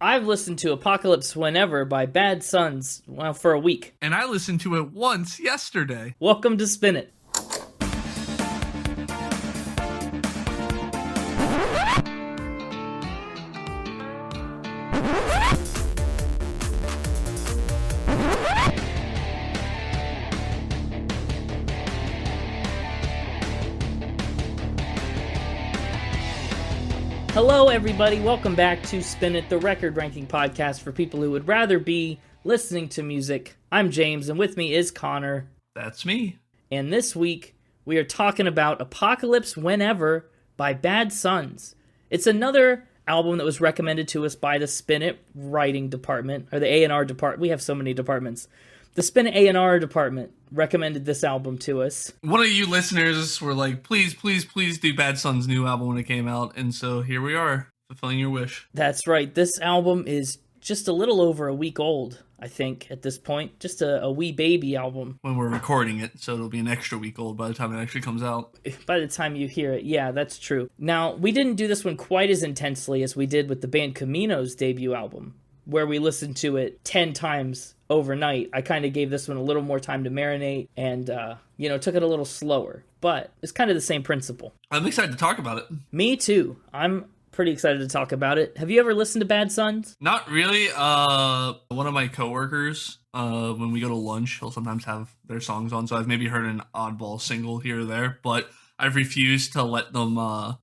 I've listened to Apocalypse Whenever by Bad Sons, well, for a week. And I listened to it once yesterday. Welcome to Spin It. Hello, everybody. Welcome back to Spin It, the record ranking podcast for people who would rather be listening to music. I'm James, and with me is Connor. That's me. And this week, we are talking about Apocalypse Whenever by Bad Sons. It's another album that was recommended to us by the Spin It writing department, or the A&R department. We have so many departments. The Spin It A&R department recommended this album to us. One of you listeners were like, please do Bad Sons' new album when it came out. And so here we are, fulfilling your wish. That's right. This album is just a little over a week old, I think, at this point. Just a wee baby album. When we're recording it, so it'll be an extra week old by the time it actually comes out. By the time you hear it, yeah, that's true. Now, we didn't do this one quite as intensely as we did with the band Camino's debut album, where we listened to it 10 times overnight. I kind of gave this one a little more time to marinate and, took it a little slower. But it's kind of the same principle. I'm excited to talk about it. Me too. I'm pretty excited to talk about it. Have you ever listened to Bad Sons? Not really. One of my coworkers, when we go to lunch, he'll sometimes have their songs on. So I've maybe heard an oddball single here or there, but I've refused to let them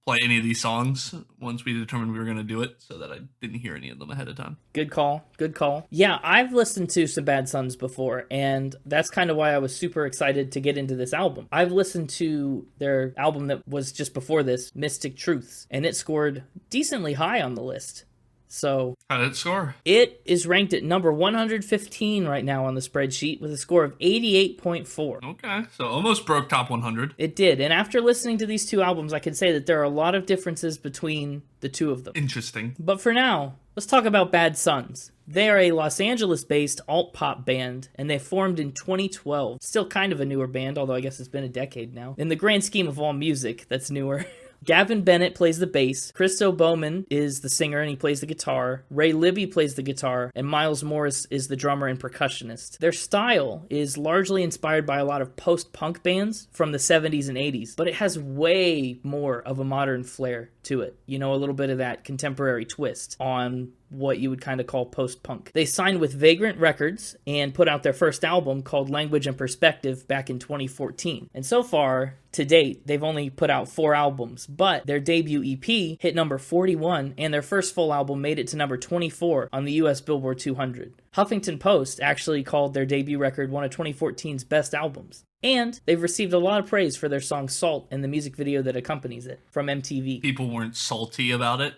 play any of these songs once we determined we were going to do it, so that I didn't hear any of them ahead of time. Good call. Good call. Yeah, I've listened to some Bad Sons before, and that's kind of why I was super excited to get into this album. I've listened to their album that was just before this, Mystic Truths, and it scored decently high on the list. So, how did it score? It is ranked at number 115 right now on the spreadsheet with a score of 88.4. Okay, so almost broke top 100. It did, and after listening to these two albums, I can say that there are a lot of differences between the two of them. Interesting. But for now, let's talk about Bad Sons. They are a Los Angeles-based alt-pop band, and they formed in 2012. Still kind of a newer band, although I guess it's been a decade now. In the grand scheme of all music, that's newer. Gavin Bennett plays the bass, Christo Bowman is the singer and he plays the guitar, Ray Libby plays the guitar, and Miles Morris is the drummer and percussionist. Their style is largely inspired by a lot of post-punk bands from the 70s and 80s, but it has way more of a modern flair to it. You know, a little bit of that contemporary twist on what you would kind of call post-punk. They signed with Vagrant Records and put out their first album called Language and Perspective back in 2014. And so far, to date, they've only put out 4 albums, but their debut EP hit number 41, and their first full album made it to number 24 on the US Billboard 200. Huffington Post actually called their debut record one of 2014's best albums. And they've received a lot of praise for their song Salt and the music video that accompanies it from MTV. People weren't salty about it.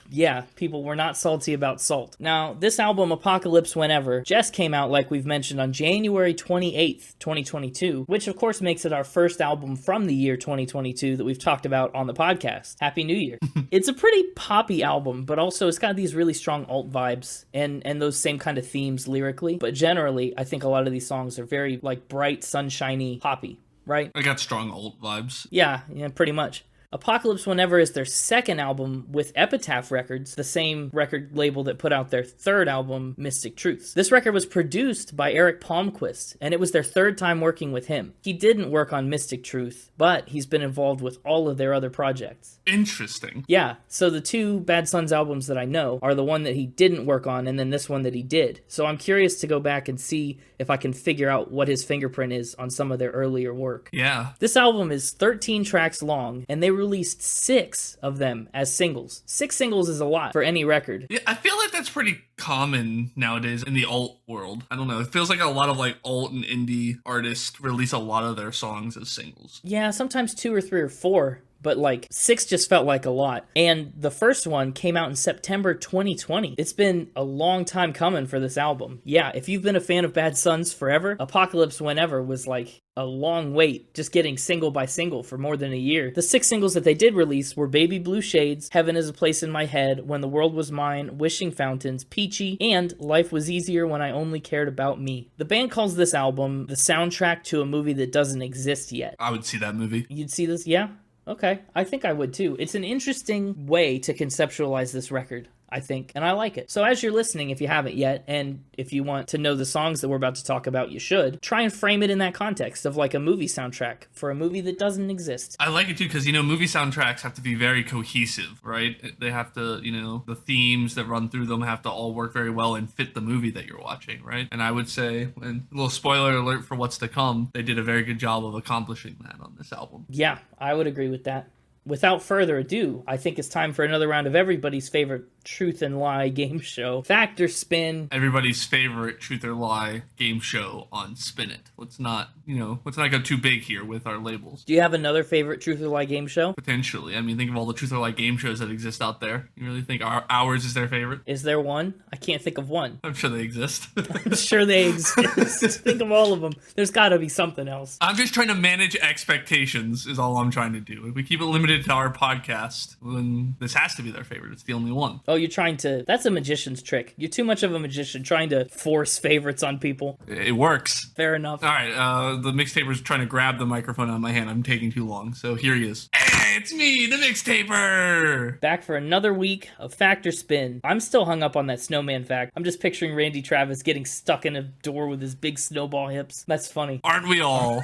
Yeah, people were not salty about Salt. Now, this album, Apocalypse Whenever, just came out, like we've mentioned, on January 28th, 2022, which of course makes it our first album from the year 2022 that we've talked about on the podcast. Happy New Year. It's a pretty poppy album, but also it's got these really strong alt vibes and those same kind of themes lyrically. But generally, I think a lot of these songs are very, like, bright, sunshiny, poppy, right? I got strong alt vibes. Yeah, pretty much. Apocalypse Whenever is their second album with Epitaph Records, the same record label that put out their third album, Mystic Truths. This record was produced by Eric Palmquist, and it was their third time working with him. He didn't work on Mystic Truth, but he's been involved with all of their other projects. Interesting. Yeah, so the two Bad Sons albums that I know are the one that he didn't work on and then this one that he did. So I'm curious to go back and see if I can figure out what his fingerprint is on some of their earlier work. Yeah. This album is 13 tracks long, and they released 6 of them as singles. 6 singles is a lot for any record. Yeah, I feel like that's pretty common nowadays in the alt world. I don't know. It feels like a lot of like alt and indie artists release a lot of their songs as singles. Yeah, sometimes 2 or 3 or 4. But like 6 just felt like a lot. And the first one came out in September 2020. It's been a long time coming for this album. Yeah, if you've been a fan of Bad Sons forever, Apocalypse Whenever was like a long wait, just getting single by single for more than a year. The 6 singles that they did release were Baby Blue Shades, Heaven is a Place in My Head, When the World Was Mine, Wishing Fountains, Peachy, and Life Was Easier When I Only Cared About Me. The band calls this album the soundtrack to a movie that doesn't exist yet. I would see that movie. You'd see this? Yeah? Okay, I think I would too. It's an interesting way to conceptualize this record. I think, and I like it. So as you're listening, if you haven't yet, and if you want to know the songs that we're about to talk about, you should try and frame it in that context of like a movie soundtrack for a movie that doesn't exist. I like it too because, movie soundtracks have to be very cohesive, right? They have to, the themes that run through them have to all work very well and fit the movie that you're watching, right? And I would say, and a little spoiler alert for what's to come, they did a very good job of accomplishing that on this album. Yeah, I would agree with that. Without further ado, I think it's time for another round of everybody's favorite Truth and Lie game show, Fact or Spin. Everybody's favorite Truth or Lie game show on Spin It. Let's not go too big here with our labels. Do you have another favorite Truth or Lie game show? Potentially. I mean, think of all the Truth or Lie game shows that exist out there. You really think ours is their favorite? Is there one? I can't think of one. I'm sure they exist. I'm sure they exist. Think of all of them. There's got to be something else. I'm just trying to manage expectations is all I'm trying to do. If we keep it limited to our podcast, then this has to be their favorite. It's the only one. Oh, you're trying to... That's a magician's trick. You're too much of a magician trying to force favorites on people. It works. Fair enough. All right, the Mixtaper's trying to grab the microphone out of my hand. I'm taking too long, so here he is. Hey, it's me, the Mixtaper! Back for another week of Fact or Spin. I'm still hung up on that snowman fact. I'm just picturing Randy Travis getting stuck in a door with his big snowball hips. That's funny. Aren't we all?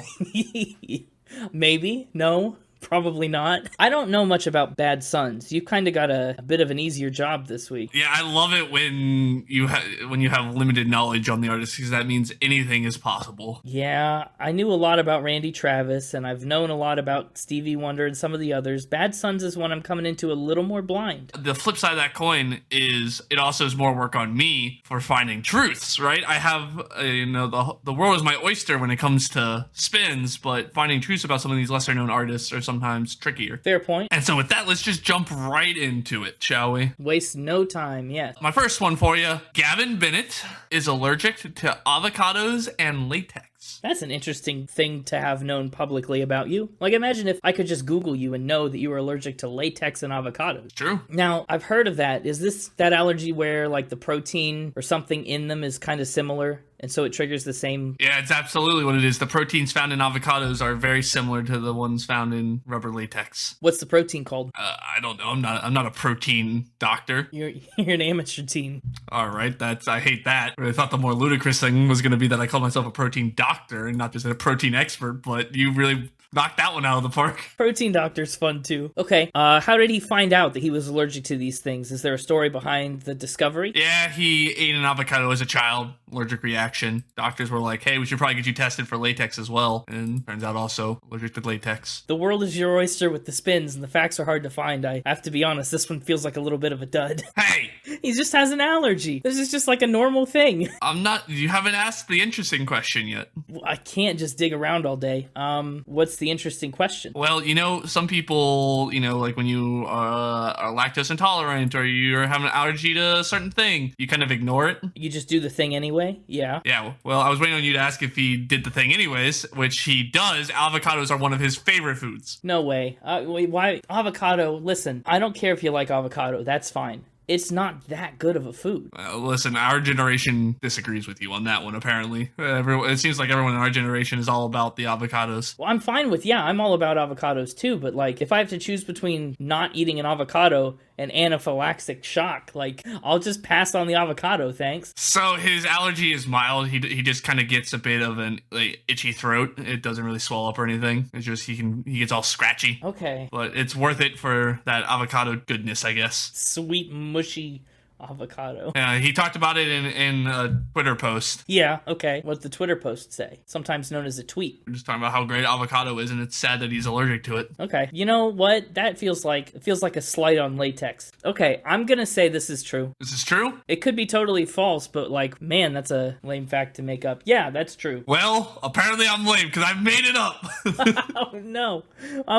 Maybe. No. Probably not. I don't know much about Bad Sons. You kind of got a bit of an easier job this week. Yeah, I love it when you have limited knowledge on the artist because that means anything is possible. Yeah, I knew a lot about Randy Travis, and I've known a lot about Stevie Wonder and some of the others. Bad Sons is one I'm coming into a little more blind. The flip side of that coin is it also is more work on me for finding truths, right? I have, the world is my oyster when it comes to spins, but finding truths about some of these lesser known artists are sometimes trickier. Fair point. And so with that, let's just jump right into it, shall we? Waste no time, yes. My first one for you. Gavin Bennett is allergic to avocados and latex. That's an interesting thing to have known publicly about you. Like, imagine if I could just Google you and know that you were allergic to latex and avocados. True. Now, I've heard of that. Is this that allergy where, like, the protein or something in them is kind of similar, and so it triggers the same? Yeah, it's absolutely what it is. The proteins found in avocados are very similar to the ones found in rubber latex. What's the protein called? I don't know. I'm not a protein doctor. You're an amateur teen. All right, I hate that. I thought the more ludicrous thing was going to be that I called myself a protein doctor and not just a protein expert, but you really knocked that one out of the park. Protein doctor's fun too. Okay, how did he find out that he was allergic to these things? Is there a story behind the discovery? Yeah, he ate an avocado as a child, allergic reaction. Doctors were like, hey, we should probably get you tested for latex as well. And turns out also allergic to latex. The world is your oyster with the spins, and the facts are hard to find. I have to be honest, this one feels like a little bit of a dud. Hey! He just has an allergy. This is just like a normal thing. You haven't asked the interesting question yet. I can't just dig around all day. What's the interesting question? Well, some people, like when you are lactose intolerant or you're having an allergy to a certain thing, you kind of ignore it. You just do the thing anyway? Yeah. Yeah, well, I was waiting on you to ask if he did the thing anyways, which he does. Avocados are one of his favorite foods. No way. Wait, why? Avocado, listen, I don't care if you like avocado. That's fine. It's not that good of a food. Listen, our generation disagrees with you on that one, apparently. It seems like everyone in our generation is all about the avocados. Well, I'm fine with, I'm all about avocados too, but like, if I have to choose between not eating an avocado and anaphylactic shock, like, I'll just pass on the avocado, thanks. So his allergy is mild. He just kind of gets a bit of an itchy throat. It doesn't really swell up or anything. It's just he gets all scratchy. Okay. But it's worth it for that avocado goodness, I guess. Sweet, mushy avocado. He talked about it in a Twitter post. Yeah, okay. What's the Twitter post say? Sometimes known as a tweet. We're just talking about how great avocado is, and it's sad that he's allergic to it. Okay. You know what? That feels like a slight on latex. Okay, I'm gonna say this is true. This is true? It could be totally false, but like, man, that's a lame fact to make up. Yeah, that's true. Well, apparently I'm lame because I made it up. Oh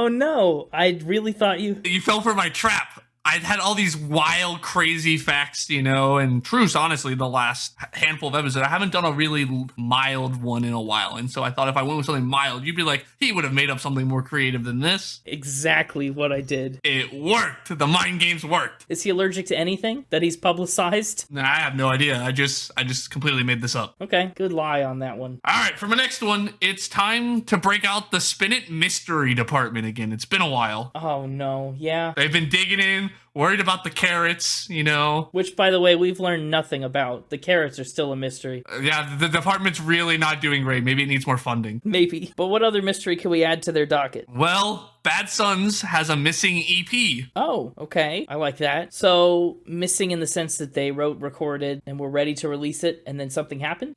no. I really thought you fell for my trap. I'd had all these wild, crazy facts, and truths, honestly, the last handful of episodes. I haven't done a really mild one in a while. And so I thought if I went with something mild, you'd be like, he would have made up something more creative than this. Exactly what I did. It worked. The mind games worked. Is he allergic to anything that he's publicized? Nah, I have no idea. I just completely made this up. Okay, good lie on that one. All right, for my next one, it's time to break out the Spin It mystery department again. It's been a while. Oh no, yeah. They've been digging in. worried about the carrots, you know. Which, by the way, we've learned nothing about. The carrots are still a mystery. Yeah, the department's really not doing great. Maybe it needs more funding. Maybe. But what other mystery can we add to their docket? Well, Bad Sons has a missing EP. Oh, okay. I like that. So, missing in the sense that they wrote, recorded, and were ready to release it, and then something happened?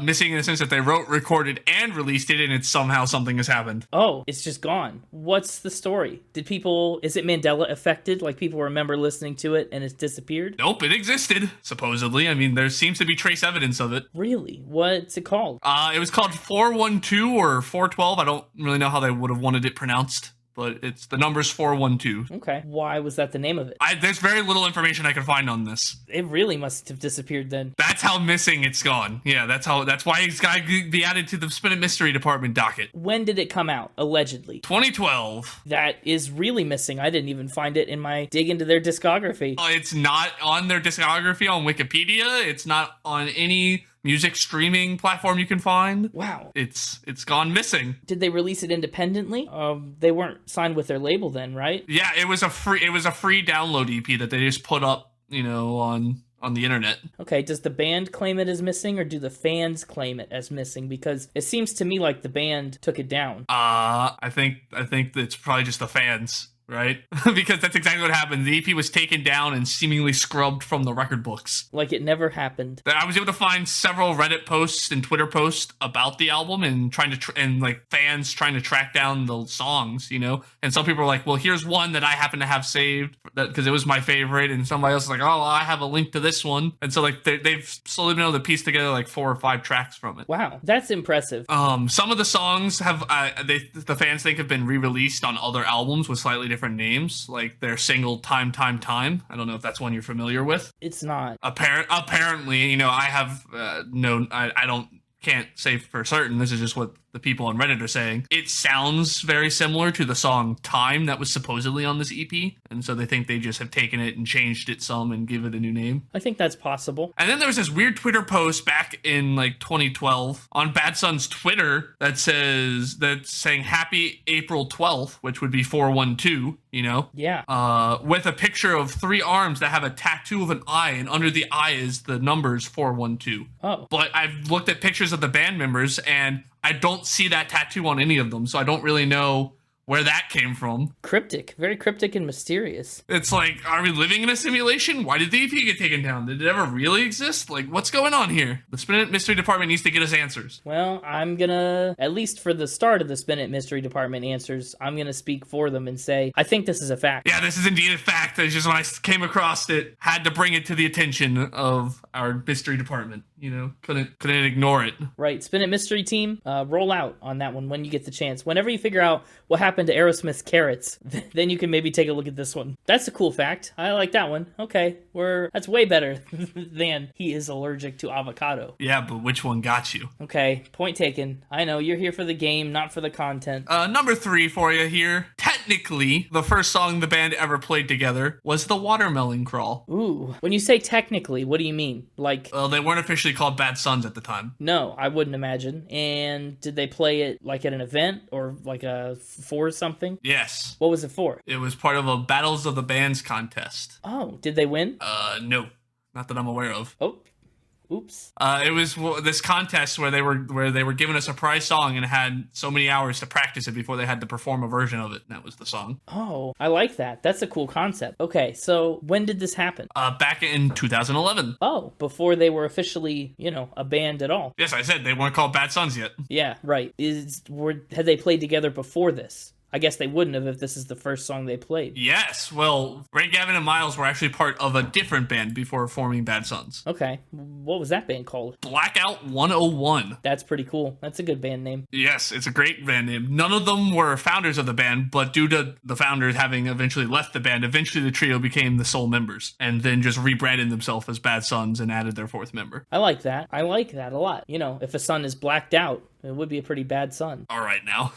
Missing in the sense that they wrote, recorded, and released it, and it's somehow something has happened. Oh, it's just gone. What's the story? Is it Mandela affected? Like people remember listening to it and it's disappeared? Nope, it existed, supposedly. I mean, there seems to be trace evidence of it. Really? What's it called? It was called 412 or 412. I don't really know how they would have wanted it pronounced, but it's the number's 412. Okay. Why was that the name of it? There's very little information I could find on this. It really must have disappeared then. That's how missing it's gone. Yeah, that's why it's got to be added to the Spin It Mystery Department docket. When did it come out, allegedly? 2012. That is really missing. I didn't even find it in my dig into their discography. It's not on their discography on Wikipedia. It's not on any music streaming platform you can find. Wow. It's gone missing. Did they release it independently? They weren't signed with their label then, right? Yeah, it was a free download EP that they just put up, you know, on the internet. Okay, does the band claim it as missing, or do the fans claim it as missing? Because it seems to me like the band took it down. I think it's probably just the fans. Right? Because that's exactly what happened. The EP was taken down and seemingly scrubbed from the record books. Like it never happened. I was able to find several Reddit posts and Twitter posts about the album and fans trying to track down the songs, you know? And some people are like, well, here's one that I happen to have saved because it was my favorite. And somebody else is like, oh, well, I have a link to this one. And so like they've slowly been able to piece together like 4 or 5 tracks from it. Wow, that's impressive. Some of the songs have the fans think have been re-released on other albums with slightly different names, like their single Time. I don't know if that's one you're familiar with. It's not. Apparently, you know, I have can't say for certain. This is just what the people on Reddit are saying. It sounds very similar to the song Time that was supposedly on this EP. And so they think they just have taken it and changed it some and give it a new name. I think that's possible. And then there was this weird Twitter post back in like 2012 on Bad Son's Twitter that's saying happy April 12th, which would be 412, you know? Yeah. With a picture of 3 arms that have a tattoo of an eye, and under the eye is the numbers 412. Oh. But I've looked at pictures of the band members and I don't see that tattoo on any of them, so I don't really know where that came from. Cryptic. Very cryptic and mysterious. It's like, are we living in a simulation? Why did the EP get taken down? Did it ever really exist? Like, what's going on here? The Spin It Mystery Department needs to get us answers. Well, I'm gonna, at least for the start of the Spin It Mystery Department answers, I'm gonna speak for them and say, I think this is a fact. Yeah, this is indeed a fact. It's just when I came across it, had to bring it to the attention of our mystery department. You know, couldn't ignore it. Right. Spin It Mystery Team, roll out on that one when you get the chance. Whenever you figure out what happened to Aerosmith's carrots, then you can maybe take a look at this one. That's a cool fact. I like that one. Okay, that's way better than he is allergic to avocado. Yeah, but which one got you? Okay, point taken. I know, you're here for the game, not for the content. Number 3 for you here. Technically, the first song the band ever played together was The Watermelon Crawl. Ooh. When you say technically, what do you mean? Like... Well, they weren't officially called Bad Sons at the time. No, I wouldn't imagine. And did they play it like at an event or like for something? Yes. What was it for? It was part of a Battles of the Bands contest. Oh, did they win? No. Not that I'm aware of. Oh. Oops. It was this contest where they were giving us a prize song and had so many hours to practice it before they had to perform a version of it. And that was the song. Oh, I like that. That's a cool concept. Okay, so when did this happen? Back in 2011. Oh, before they were officially, a band at all. Yes, I said they weren't called Bad Sons yet. Yeah, right. Had they played together before this? I guess they wouldn't have if this is the first song they played. Yes, well, Ray, Gavin, and Miles were actually part of a different band before forming Bad Sons. Okay, what was that band called? Blackout 101. That's pretty cool. That's a good band name. Yes, it's a great band name. None of them were founders of the band, but due to the founders having eventually left the band, eventually the trio became the sole members, and then just rebranded themselves as Bad Sons and added their 4th member. I like that. I like that a lot. If a son is blacked out, it would be a pretty bad son. All right, now.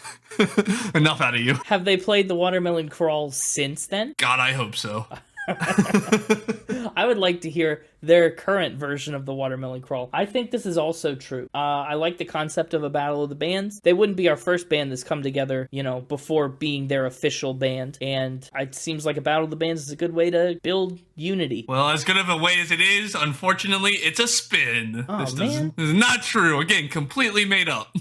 Enough out of you. Have they played the Watermelon Crawl since then? God, I hope so. I would like to hear their current version of the Watermelon Crawl. I think this is also true. I like the concept of a battle of the bands. They wouldn't be our first band that's come together, before being their official band. And it seems like a battle of the bands is a good way to build unity. Well, as good of a way as it is, unfortunately, it's a spin. Oh, This man. is not true. Again, completely made up.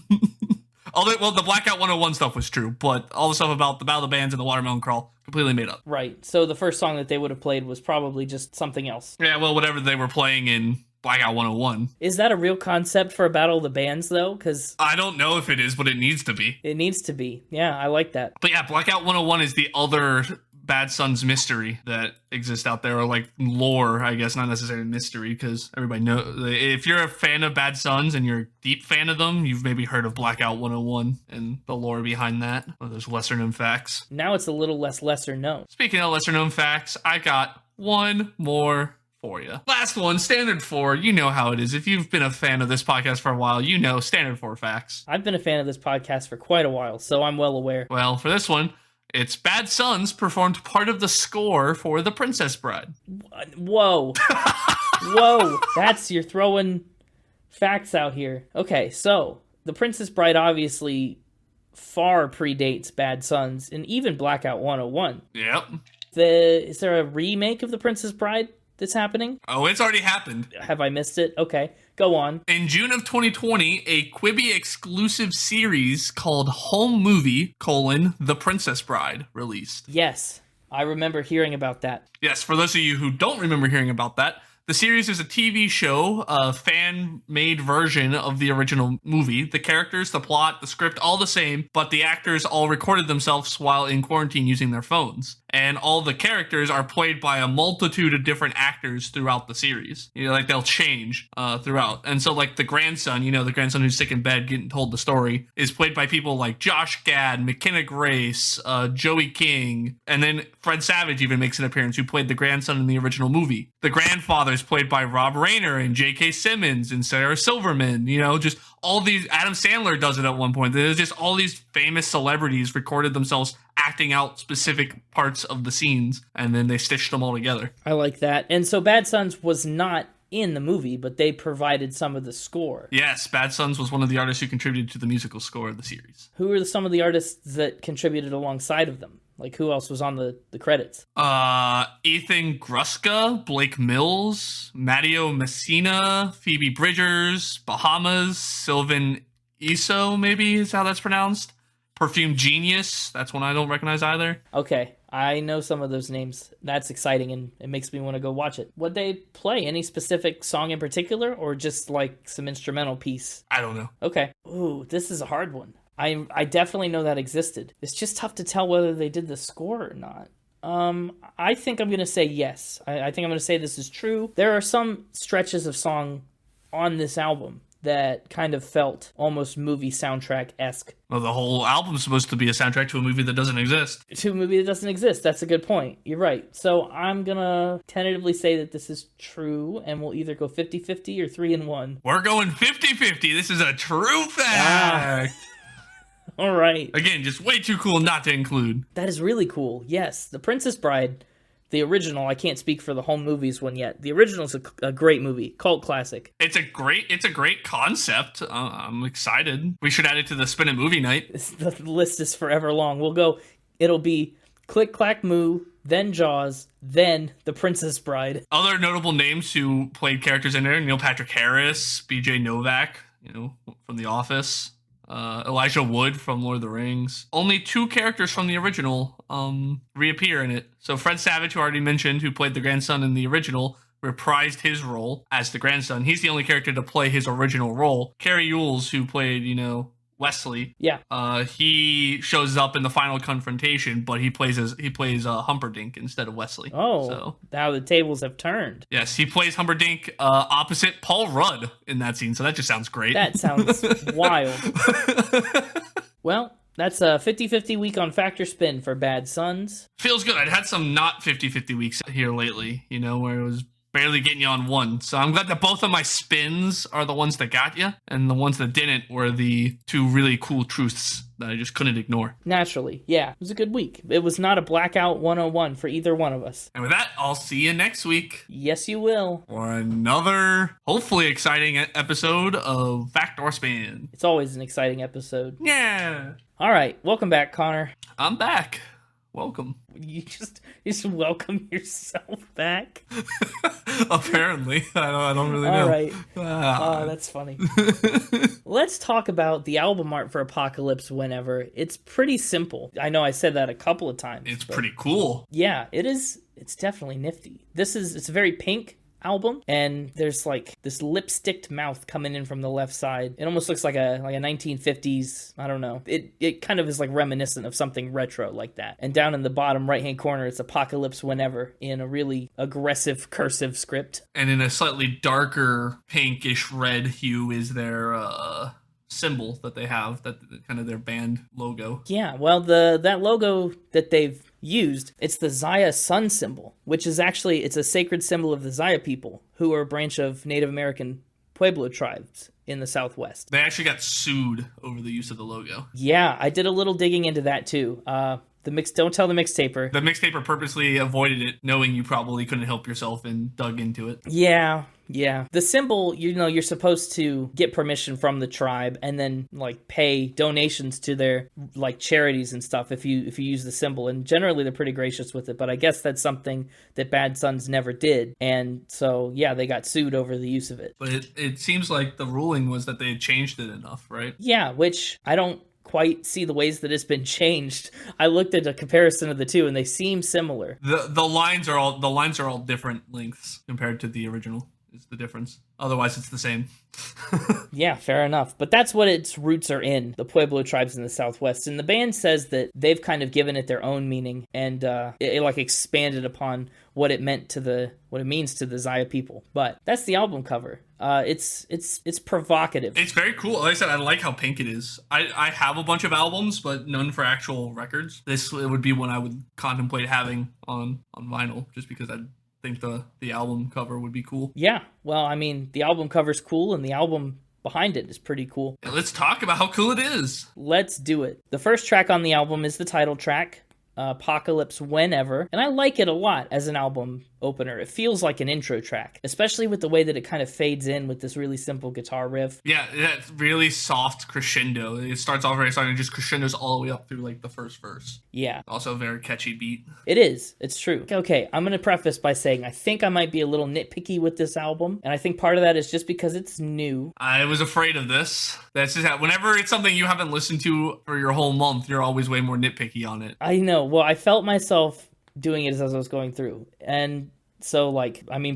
Although, the Blackout 101 stuff was true, but all the stuff about the Battle of the Bands and the Watermelon Crawl, completely made up. Right. So the first song that they would have played was probably just something else. Yeah, well, whatever they were playing in Blackout 101. Is that a real concept for a battle of the bands, though? Because I don't know if it is, but it needs to be. it needs to be. Yeah, I like that. But yeah, Blackout 101 is the other Bad Sons mystery that exists out there, or like lore, I guess, not necessarily mystery, because everybody knows. If you're a fan of Bad Sons and you're a deep fan of them, you've maybe heard of Blackout 101 and the lore behind that, or those lesser known facts. Now it's a little less lesser known. Speaking of lesser known facts, I got one more for you. Last one, standard 4. You know how it is. If you've been a fan of this podcast for a while, you know standard 4 facts. I've been a fan of this podcast for quite a while, so I'm well aware. Well, for this one, it's Bad Sons performed part of the score for The Princess Bride. Whoa. Whoa. You're throwing facts out here. Okay, so The Princess Bride obviously far predates Bad Sons and even Blackout 101. Yep. Is there a remake of The Princess Bride that's happening? Oh, it's already happened. Have I missed it? Okay, go on. In June of 2020, a Quibi exclusive series called Home Movie: The Princess Bride released. Yes, I remember hearing about that. Yes, for those of you who don't remember hearing about that, the series is a TV show, a fan-made version of the original movie. The characters, the plot, the script, all the same, but the actors all recorded themselves while in quarantine using their phones. And all the characters are played by a multitude of different actors throughout the series. They'll change throughout. And so, the grandson, the grandson who's sick in bed getting told the story, is played by people like Josh Gad, McKenna Grace, Joey King, and then Fred Savage even makes an appearance, who played the grandson in the original movie. The grandfather is played by Rob Reiner and J.K. Simmons and Sarah Silverman. Just all these. Adam Sandler does it at one point. There's just all these famous celebrities recorded themselves acting out specific parts of the scenes, and then they stitched them all together. I like that. And so Bad Sons was not in the movie, but they provided some of the score. Yes, Bad Sons was one of the artists who contributed to the musical score of the series. Who are some of the artists that contributed alongside of them? Who else was on the credits? Ethan Gruska, Blake Mills, Matteo Messina, Phoebe Bridgers, Bahamas, Sylvan Isso, maybe is how that's pronounced. Perfume Genius, that's one I don't recognize either. Okay, I know some of those names. That's exciting, and it makes me want to go watch it. Would they play any specific song in particular, or just some instrumental piece? I don't know. Okay. Ooh, this is a hard one. I definitely know that existed. It's just tough to tell whether they did the score or not. I think I'm going to say yes. I think I'm going to say this is true. There are some stretches of song on this album that kind of felt almost movie soundtrack-esque. Well, the whole album's supposed to be a soundtrack to a movie that doesn't exist. To a movie that doesn't exist. That's a good point. You're right. So I'm going to tentatively say that this is true, and we'll either go 50-50 or 3-1. We're going 50-50. This is a true fact. All right. Again, just way too cool not to include. That is really cool. Yes, The Princess Bride, the original. I can't speak for the home movies one yet. The original is a great movie, cult classic. It's a great concept. I'm excited. We should add it to the Spin It Movie Night. The list is forever long. It'll be Click Clack Moo, then Jaws, then The Princess Bride. Other notable names who played characters in there: Neil Patrick Harris, B.J. Novak, from The Office. Elijah Wood from Lord of the Rings. Only 2 characters from the original reappear in it. So Fred Savage, who I already mentioned, who played the grandson in the original, reprised his role as the grandson. He's the only character to play his original role. Carrie Ewells, who played, Wesley. Yeah. He shows up in the final confrontation, but he plays Humperdinck instead of Wesley. Oh, so now the tables have turned. Yes, he plays Humperdinck opposite Paul Rudd in that scene, so that just sounds great. That sounds wild. Well, that's a 50-50 week on Factor Spin for Bad Sons. Feels good. I'd had some not 50-50 weeks here lately, where it was barely getting you on one. So I'm glad that both of my spins are the ones that got you, and the ones that didn't were the two really cool truths that I just couldn't ignore. Naturally, yeah. It was a good week. It was not a blackout 101 for either one of us. And with that, I'll see you next week. Yes, you will. For another, hopefully exciting episode of Fact or Spin. It's always an exciting episode. Yeah. All right, welcome back, Connor. I'm back. Welcome. You just welcome yourself back. Apparently, I don't really know. All right. Oh, that's funny. Let's talk about the album art for Apocalypse Whenever. It's pretty simple. I know I said that a couple of times. It's pretty cool. Yeah, it is. It's definitely nifty. It's a very pink album, and there's like this lipsticked mouth coming in from the left side. It almost looks like a 1950s, I don't know. It kind of is like reminiscent of something retro like that. And down in the bottom right hand corner, it's Apocalypse Whenever in a really aggressive cursive script. And in a slightly darker pinkish red hue is their symbol that they have, that kind of their band logo. Yeah, well, that logo that they've used, it's the Zaya sun symbol, which is actually, it's a sacred symbol of the Zaya people, who are a branch of Native American Pueblo tribes in the Southwest. They actually got sued over the use of the logo. Yeah, I did a little digging into that too. Don't tell the Mixtaper. The Mixtaper purposely avoided it, knowing you probably couldn't help yourself, and dug into it. Yeah. The symbol, you're supposed to get permission from the tribe and then like pay donations to their like charities and stuff if you use the symbol. And generally they're pretty gracious with it, but I guess that's something that Bad Sons never did. And so, yeah, they got sued over the use of it. But it seems like the ruling was that they had changed it enough, right? Yeah, which I don't quite see the ways that it's been changed. I looked at a comparison of the two and they seem similar. The lines are all different lengths compared to the original. Is the difference. Otherwise, it's the same. Yeah, fair enough. But that's what its roots are in, the Pueblo tribes in the Southwest. And the band says that they've kind of given it their own meaning, and it like expanded upon what it means to the Zaya people. But that's the album cover. It's provocative. It's very cool. Like I said, I like how pink it is. I have a bunch of albums, but none for actual records. This would be one I would contemplate having on vinyl, just because I think the album cover would be cool. Yeah, well, I mean, the album cover's cool, and the album behind it is pretty cool. Yeah, let's talk about how cool it is. Let's do it. The first track on the album is the title track, Apocalypse Whenever, and I like it a lot as an album opener. It feels like an intro track, especially with the way that it kind of fades in with this really simple guitar riff. Yeah, that really soft crescendo. It starts off very soft and just crescendos all the way up through like the first verse. Yeah. Also a very catchy beat. It is. It's true. Okay, I'm going to preface by saying I think I might be a little nitpicky with this album, and I think part of that is just because it's new. I was afraid of this. That's just how, whenever it's something you haven't listened to for your whole month, you're always way more nitpicky on it. I know. Well, I felt myself doing it as I was going through, and so,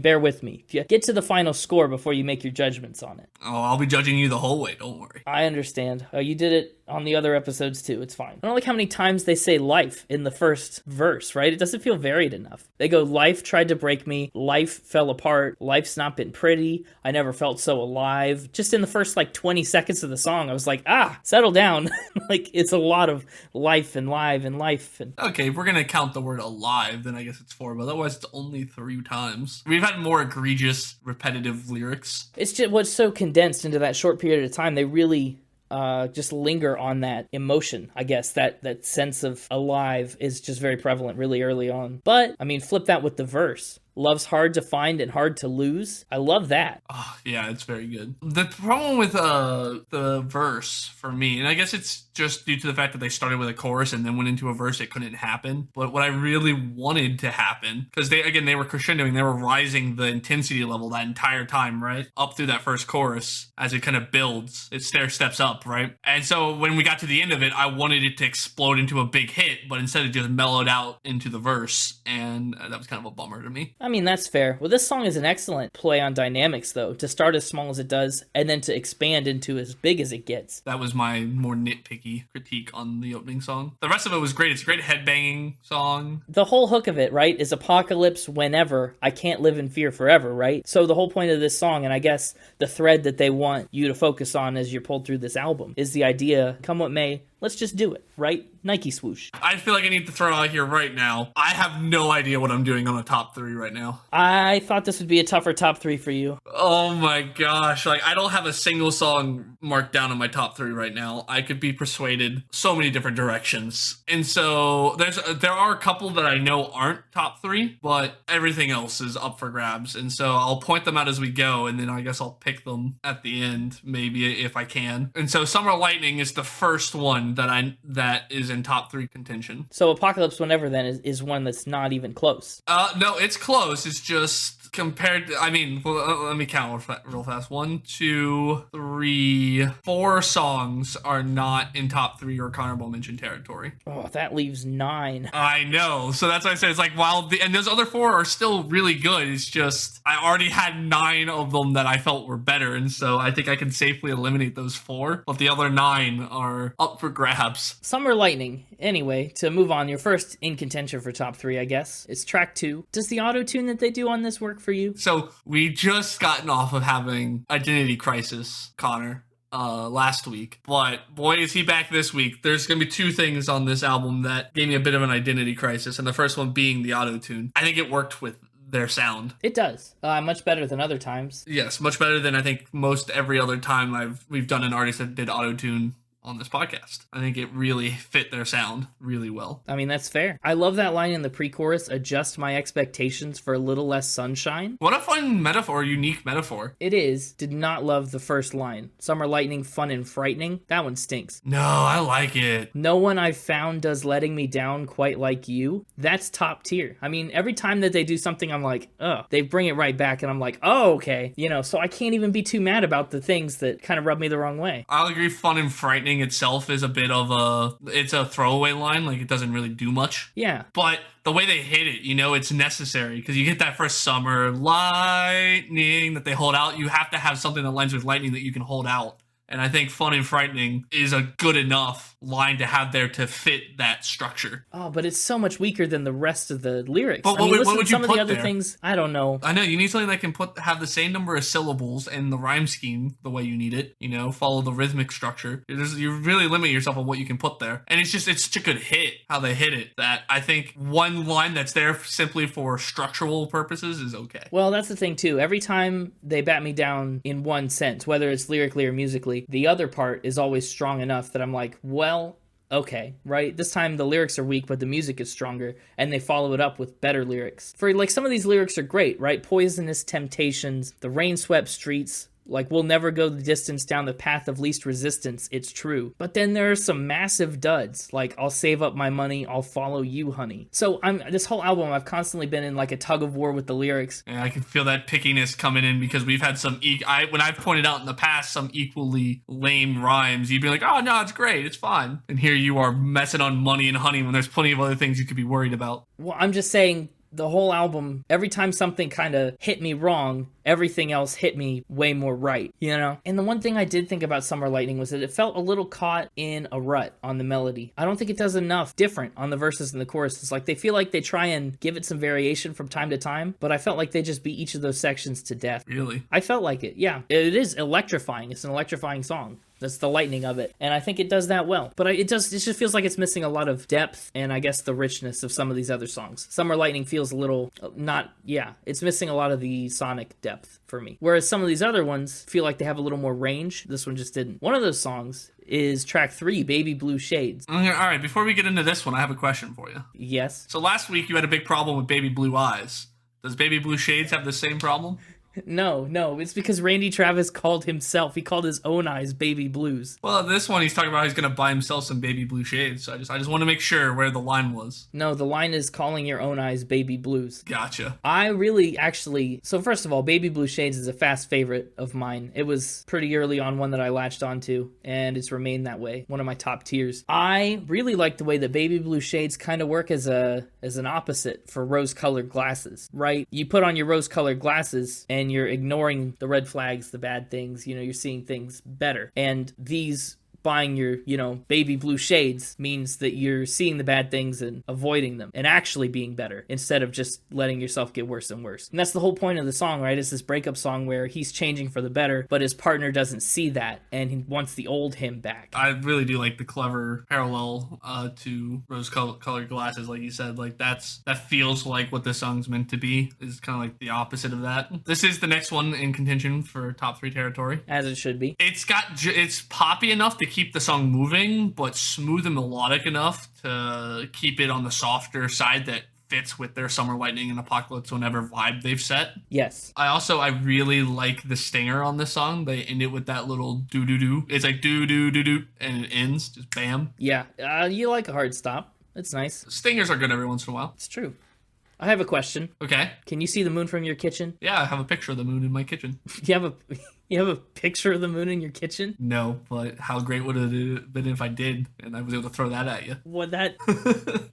bear with me. Get to the final score before you make your judgments on it. Oh, I'll be judging you the whole way. Don't worry. I understand. You did it on the other episodes too. It's fine. I don't like how many times they say life in the first verse, right? It doesn't feel varied enough. They go, life tried to break me. Life fell apart. Life's not been pretty. I never felt so alive. Just in the first 20 seconds of the song, I was like, settle down. It's a lot of life and live and life. And okay, if we're going to count the word alive, then I guess it's 4, but otherwise it's only 3 times. We've had more egregious, repetitive lyrics. It's just what's so condensed into that short period of time. They really just linger on that emotion, I guess. That sense of alive is just very prevalent really early on. But, flip that with the verse. Love's hard to find and hard to lose. I love that. Oh, yeah, it's very good. The problem with the verse for me, and I guess it's just due to the fact that they started with a chorus and then went into a verse, it couldn't happen. But what I really wanted to happen, because they were crescendoing, they were rising the intensity level that entire time, right? Up through that first chorus as it kind of builds. It stair steps up, right? And so when we got to the end of it, I wanted it to explode into a big hit, but instead it just mellowed out into the verse. And that was kind of a bummer to me. That's fair. Well, this song is an excellent play on dynamics, though, to start as small as it does and then to expand into as big as it gets. That was my more nitpicky critique on the opening song. The rest of it was great. It's a great headbanging song. The whole hook of it, right, is apocalypse whenever. I can't live in fear forever, right? So the whole point of this song, and I guess the thread that they want you to focus on as you're pulled through this album, is the idea, come what may, Let's just do it, right? Nike swoosh. I feel like I need to throw out here right now. I have no idea what I'm doing on a top 3 right now. I thought this would be a tougher top 3 for you. Oh my gosh. Like, I don't have a single song marked down in my top 3 right now. I could be persuaded so many different directions. And so there are a couple that I know aren't top 3, but everything else is up for grabs. And so I'll point them out as we go, and then I guess I'll pick them at the end, maybe, if I can. And so Summer Lightning is the first one that is in top 3 contention. So Apocalypse Whenever then is one that's not even close. No, it's close. It's just compared to, I mean, let me count real fast. 1, 2, 3, 4 songs are not in top 3 or honorable mention territory. Oh, that leaves 9. I know. So that's why I said it's like, and those other 4 are still really good. It's just, I already had 9 of them that I felt were better. And so I think I can safely eliminate those 4, but the other 9 are up for grabs. Summer Lightning. Anyway, to move on, your first in contention for top 3, I guess, is track 2. Does the auto-tune that they do on this work for you? So we just gotten off of having Identity Crisis, Connor, last week, but boy is he back this week. There's gonna be 2 things on this album that gave me a bit of an identity crisis, and the first one being the auto-tune. I think it worked with their sound. It does. Much better than other times. Yes, much better than I think most every other time we've done an artist that did auto-tune on this podcast. I think it really fit their sound really well. I mean, that's fair. I love that line in the pre-chorus, adjust my expectations for a little less sunshine. What a fun metaphor, unique metaphor. It is. Did not love the first line. Summer Lightning, fun and frightening. That one stinks. No, I like it. No one I've found does letting me down quite like you. That's top tier. I mean, every time that they do something, I'm like, oh, they bring it right back, and I'm like, oh, okay. So I can't even be too mad about the things that kind of rub me the wrong way. I'll agree, fun and frightening itself is a bit of it's a throwaway line, like it doesn't really do much. Yeah. But the way they hit it, it's necessary, because you get that first Summer Lightning that they hold out. You have to have something that lines with lightning that you can hold out. And I think fun and frightening is a good enough line to have there to fit that structure. Oh, but it's so much weaker than the rest of the lyrics. But what would you some of put the other there? Things, I don't know. I know, you need something that can have the same number of syllables and the rhyme scheme the way you need it, follow the rhythmic structure. You really limit yourself on what you can put there. And it's such a good hit, how they hit it, that I think one line that's there simply for structural purposes is okay. Well, that's the thing too. Every time they bat me down in one sense, whether it's lyrically or musically, the other part is always strong enough that I'm like, well, okay, right? This time the lyrics are weak, but the music is stronger, and they follow it up with better lyrics. For some of these lyrics are great, right? Poisonous temptations, the rain-swept streets, we'll never go the distance down the path of least resistance, it's true. But then there are some massive duds, I'll save up my money, I'll follow you, honey. So this whole album, I've constantly been in a tug-of-war with the lyrics. Yeah, I can feel that pickiness coming in, because we've had some, when I've pointed out in the past some equally lame rhymes, you'd be like, oh no, it's great, it's fine. And here you are messing on money and honey when there's plenty of other things you could be worried about. Well, I'm just saying, the whole album, every time something kind of hit me wrong, everything else hit me way more right, And the one thing I did think about Summer Lightning was that it felt a little caught in a rut on the melody. I don't think it does enough different on the verses and the choruses. They feel like they try and give it some variation from time to time, but I felt like they just beat each of those sections to death. Really? I felt like it, yeah. It is electrifying. It's an electrifying song. That's the lightning of it. And I think it does that well. But it just feels like it's missing a lot of depth and I guess the richness of some of these other songs. Summer Lightning feels a little it's missing a lot of the sonic depth for me. Whereas some of these other ones feel like they have a little more range. This one just didn't. One of those songs is track 3, Baby Blue Shades. Okay, all right, before we get into this one, I have a question for you. Yes. So last week you had a big problem with Baby Blue Eyes. Does Baby Blue Shades have the same problem? No, it's because Randy Travis called his own eyes baby blues. Well, this one he's talking about he's going to buy himself some baby blue shades, so I just want to make sure where the line was. No, the line is calling your own eyes baby blues. Gotcha. I really so first of all, Baby Blue Shades is a fast favorite of mine. It was pretty early on one that I latched onto, and it's remained that way. One of my top tiers. I really like the way that Baby Blue Shades kind of work as an opposite for rose-colored glasses, right? You put on your rose-colored glasses, and you're ignoring the red flags, the bad things, you're seeing things better. And these buying your, baby blue shades means that you're seeing the bad things and avoiding them and actually being better instead of just letting yourself get worse and worse. And that's the whole point of the song, right? It's this breakup song where he's changing for the better, but his partner doesn't see that and he wants the old him back. I really do like the clever parallel to rose-colored glasses, like you said. Like that feels like what this song's meant to be. Is kind of like the opposite of that. This is the next one in contention for top 3 territory, as it should be. It's poppy enough to keep the song moving, but smooth and melodic enough to keep it on the softer side that fits with their Summer Lightning and Apocalypse Whenever vibe they've set. Yes. I really like the stinger on this song. They end it with that little doo-doo-doo. It's like doo-doo-doo-doo, and it ends, just bam. Yeah, you like a hard stop. It's nice. Stingers are good every once in a while. It's true. I have a question. Okay. Can you see the moon from your kitchen? Yeah, I have a picture of the moon in my kitchen. You have a picture of the moon in your kitchen? No, but how great would it have been if I did, and I was able to throw that at you? What that?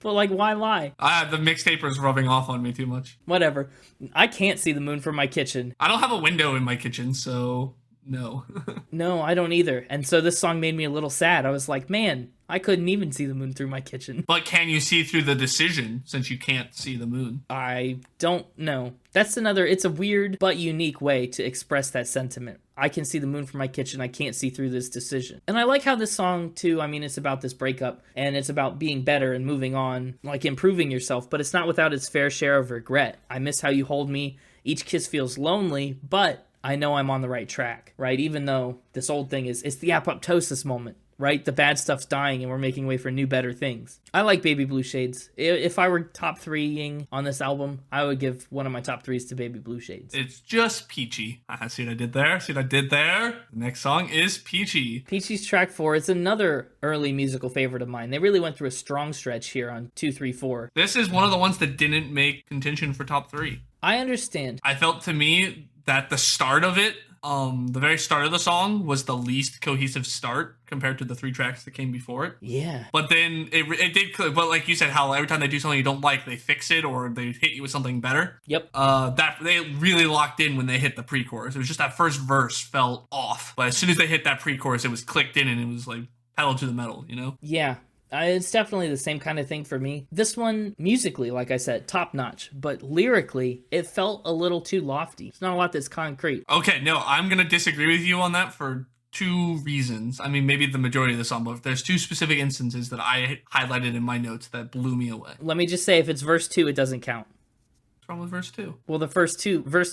But why lie? The Mixtaper is rubbing off on me too much. Whatever. I can't see the moon from my kitchen. I don't have a window in my kitchen, so no. No, I don't either. And so this song made me a little sad. I was like, man, I couldn't even see the moon through my kitchen. But can you see through the decision since you can't see the moon? I don't know. It's a weird but unique way to express that sentiment. I can see the moon from my kitchen. I can't see through this decision. And I like how this song, too, it's about this breakup and it's about being better and moving on, like improving yourself, but it's not without its fair share of regret. I miss how you hold me. Each kiss feels lonely, but I know I'm on the right track, right? Even though this old thing it's the apoptosis moment, right? The bad stuff's dying and we're making way for new, better things. I like Baby Blue Shades. If I were top 3ing on this album, I would give one of my top 3s to Baby Blue Shades. It's just peachy. See what I did there? The next song is Peachy. Peachy's track 4. It's another early musical favorite of mine. They really went through a strong stretch here on 2, 3, 4. This is one of the ones that didn't make contention for top 3. I understand. I felt to me that the start of it, the very start of the song was the least cohesive start compared to the 3 tracks that came before it. Yeah. But then it did, but like you said, how every time they do something you don't like, they fix it or they hit you with something better. Yep. That they really locked in when they hit the pre-chorus. It was just that first verse felt off, but as soon as they hit that pre-chorus, it was clicked in and it was like pedal to the metal, Yeah. It's definitely the same kind of thing for me. This one, musically, like I said, top notch, but lyrically, it felt a little too lofty. It's not a lot that's concrete. Okay, no, I'm going to disagree with you on that for 2 reasons. Maybe the majority of the song, but there's 2 specific instances that I highlighted in my notes that blew me away. Let me just say, if it's verse 2, it doesn't count. What's wrong with verse 2? Well, verse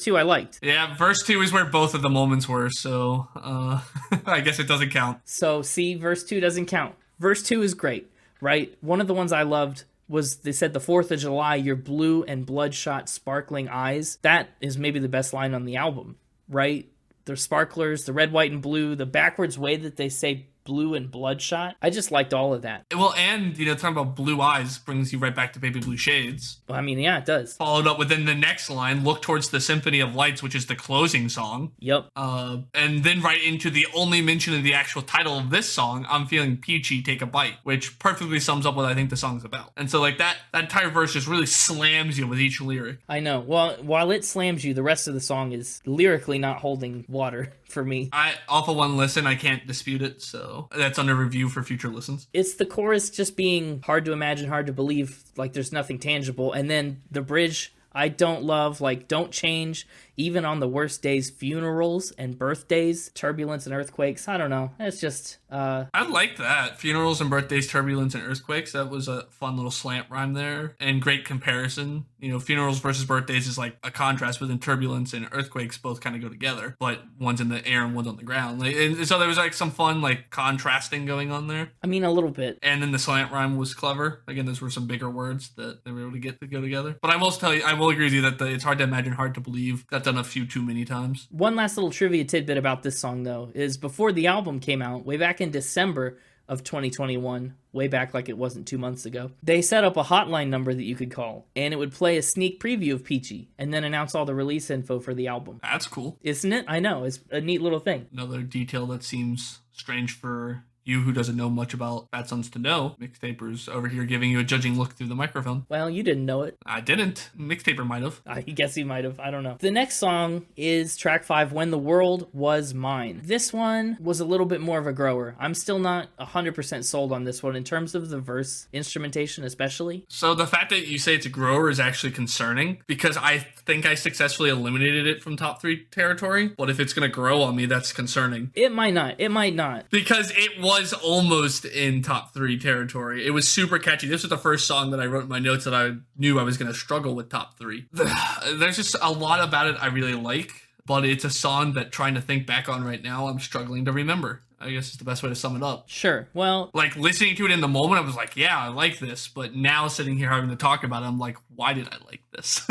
2 I liked. Yeah, verse 2 is where both of the moments were, so I guess it doesn't count. So, see, verse 2 doesn't count. Verse 2 is great, right? One of the ones I loved was, they said, the 4th of July, your blue and bloodshot sparkling eyes. That is maybe the best line on the album, right? The sparklers, the red, white, and blue, the backwards way that they say blue and bloodshot. I just liked all of that. Well, and, talking about blue eyes brings you right back to Baby Blue Shades. Well, yeah, it does. Followed up within the next line, look towards the Symphony of Lights, which is the closing song. Yep. And then right into the only mention of the actual title of this song, I'm feeling peachy, take a bite, which perfectly sums up what I think the song's about. And so like that entire verse just really slams you with each lyric. I know. Well, while it slams you, the rest of the song is lyrically not holding water for me. Off of one listen, I can't dispute it, so that's under review for future listens. It's the chorus just being hard to imagine, hard to believe, like there's nothing tangible, and then the bridge I don't love, like don't change, even on the worst days, funerals and birthdays, turbulence and earthquakes. I don't know. It's just I like that. Funerals and birthdays, turbulence and earthquakes. That was a fun little slant rhyme there and great comparison. Funerals versus birthdays is like a contrast, but then turbulence and earthquakes both kind of go together, but one's in the air and one's on the ground. And so there was like some fun like contrasting going on there. A little bit. And then the slant rhyme was clever. Again, those were some bigger words that they were able to get to go together. But I will agree with you that it's hard to imagine, hard to believe. Got done a few too many times. One last little trivia tidbit about this song, though, is before the album came out, way back in December of 2021, way back like it wasn't 2 months ago, they set up a hotline number that you could call, and it would play a sneak preview of Peachy, and then announce all the release info for the album. That's cool. Isn't it? I know. It's a neat little thing. Another detail that seems strange for you who doesn't know much about Bad Sons to know, Mixtaper's over here giving you a judging look through the microphone. Well, you didn't know it. I didn't. Mixtaper might have. I guess he might have. I don't know. The next song is track 5, When the World Was Mine. This one was a little bit more of a grower. I'm still not 100% sold on this one in terms of the verse instrumentation, especially. So the fact that you say it's a grower is actually concerning, because I think I successfully eliminated it from top 3 territory. But if it's going to grow on me, that's concerning. It might not. It might not. Because it was almost in top 3 territory. It was super catchy. This was the first song that I wrote in my notes that I knew I was going to struggle with top 3. There's just a lot about it I really like, but it's a song that, trying to think back on right now, I'm struggling to remember. I guess it's the best way to sum it up. Sure. Well, like, listening to it in the moment, I was like, yeah, I like this. But now sitting here having to talk about it, I'm like, why did I like this?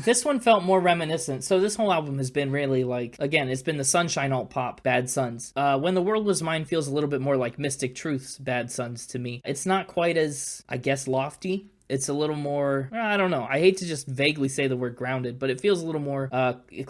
this one felt more reminiscent. So this whole album has been really like, again, it's been the Sunshine alt pop Bad Sons. When the World Was Mine feels a little bit more like Mystic Truth's Bad Sons to me. It's not quite as, I guess, lofty. It's a little more, I don't know. I hate to just vaguely say the word grounded, but it feels a little more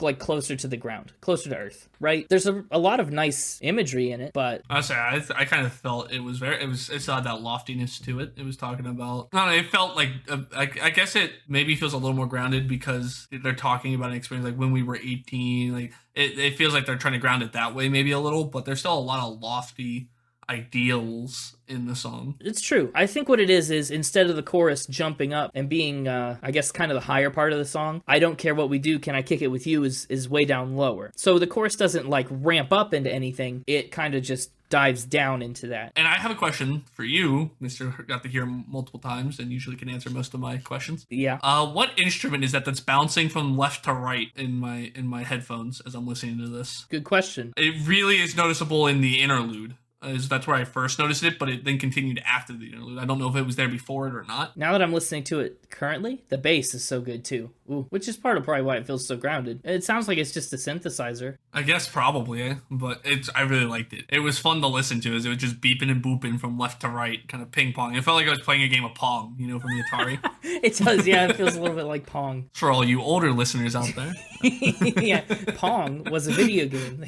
like closer to the ground, closer to earth, right? There's a lot of nice imagery in it, but honestly, I kind of felt it had that loftiness to it. It was talking about, I don't know, it felt like, I guess it maybe feels a little more grounded because they're talking about an experience like when we were 18. Like it feels like they're trying to ground it that way maybe a little, but there's still a lot of lofty ideals in the song. It's true. I think what it is instead of the chorus jumping up and being I guess kind of the higher part of the song, I don't care what we do, can I kick it with you is way down lower. So the chorus doesn't like ramp up into anything. It kind of just dives down into that. And I have a question for you, Mr. Got to hear multiple times and usually can answer most of my questions. Yeah. What instrument is that's bouncing from left to right in my headphones as I'm listening to this? Good question. It really is noticeable in the interlude. That's where I first noticed it, but it then continued after the interlude. I don't know if it was there before it or not. Now that I'm listening to it currently, the bass is so good too. Ooh, which is part of probably why it feels so grounded. It sounds like it's just a synthesizer. I guess probably, but I really liked it. It was fun to listen to as it was just beeping and booping from left to right, kind of ping pong. It felt like I was playing a game of Pong, from the Atari. It does, yeah. It feels a little bit like Pong. For all you older listeners out there. Yeah, Pong was a video game.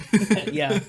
Yeah.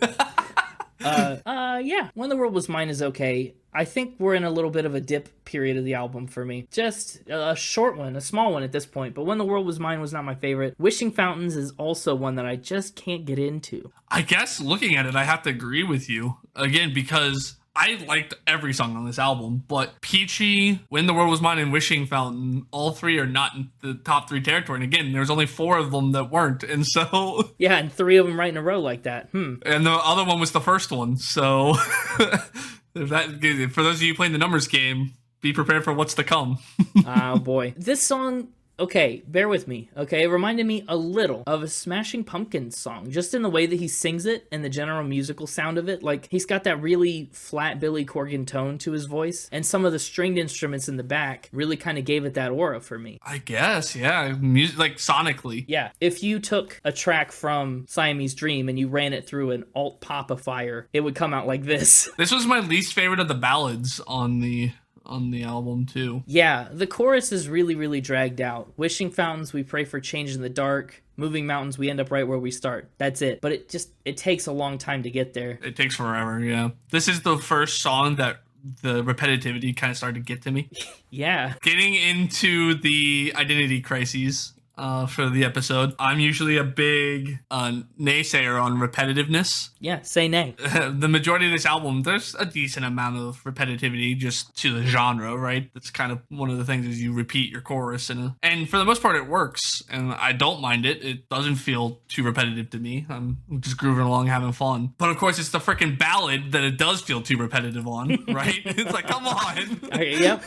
Yeah, When the World Was Mine is okay. I think we're in a little bit of a dip period of the album for me. Just a short one, a small one at this point, but When the World Was Mine was not my favorite. Wishing Fountains is also one that I just can't get into. I guess looking at it, I have to agree with you, again, because I liked every song on this album, but Peachy, When the World Was Mine, and Wishing Fountain, all 3 are not in the top 3 territory. And again, there's only 4 of them that weren't. And so... Yeah, and 3 of them right in a row like that. And the other one was the first one. So for those of you playing the numbers game, be prepared for what's to come. Oh, boy. This song... Okay, bear with me, okay? It reminded me a little of a Smashing Pumpkins song, just in the way that he sings it and the general musical sound of it. Like, he's got that really flat Billy Corgan tone to his voice, and some of the stringed instruments in the back really kind of gave it that aura for me. I guess, yeah. Music, like, sonically. Yeah, if you took a track from Siamese Dream and you ran it through an alt-popifier, it would come out like this. This was my least favorite of the ballads on the album too. Yeah, the chorus is really, really dragged out. Wishing Fountains, we pray for change in the dark. Moving mountains, we end up right where we start. That's it. But it takes a long time to get there. It takes forever, yeah. This is the first song that the repetitivity kind of started to get to me. Yeah. Getting into the identity crises for the episode. I'm usually a big naysayer on repetitiveness. Yeah, say nay. The majority of this album, there's a decent amount of repetitivity just to the genre, right? That's kind of one of the things is you repeat your chorus. And for the most part, it works. And I don't mind it. It doesn't feel too repetitive to me. I'm just grooving along, having fun. But of course, it's the freaking ballad that it does feel too repetitive on, right? It's like, come on. Okay, yep.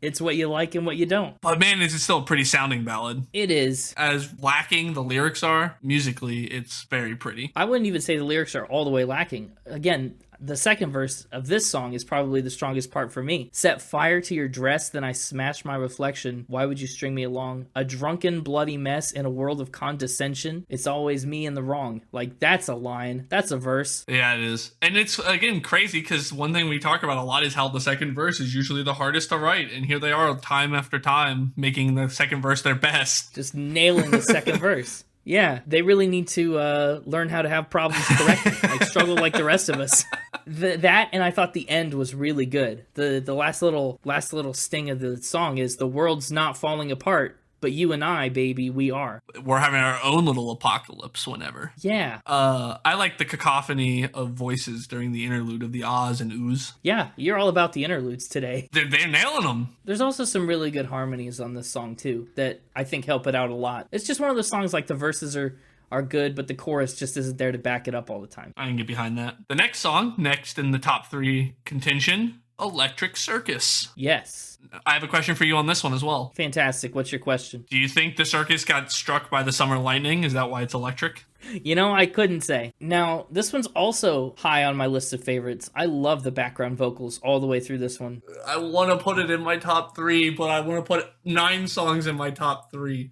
It's what you like and what you don't. But man, this is still a pretty sounding ballad. It is. As lacking the lyrics are, musically, it's very pretty. I wouldn't even say the lyrics are all the way lacking. Again, the second verse of this song is probably the strongest part for me. Set fire to your dress, then I smash my reflection. Why would you string me along? A drunken, bloody mess in a world of condescension. It's always me in the wrong. Like, that's a line. That's a verse. Yeah, it is. And it's, again, crazy because one thing we talk about a lot is how the second verse is usually the hardest to write. And here they are time after time making the second verse their best. Just nailing the second verse. Yeah, they really need to learn how to have problems correctly, like struggle like the rest of us. That, and I thought the end was really good. The last little sting of the song is the world's not falling apart, but you and I, baby, we are. We're having our own little apocalypse whenever. Yeah. I like the cacophony of voices during the interlude of the ahs and oohs. Yeah, you're all about the interludes today. They're nailing them. There's also some really good harmonies on this song, too, that I think help it out a lot. It's just one of those songs like the verses are good, but the chorus just isn't there to back it up all the time. I can get behind that. The next song, next in the top 3 contention, Electric Circus. Yes. I have a question for you on this one as well. Fantastic. What's your question? Do you think the circus got struck by the summer lightning? Is that why it's electric? You know, I couldn't say. Now, this one's also high on my list of favorites. I love the background vocals all the way through this one. I want to put it in my top 3, but I want to put 9 songs in my top 3.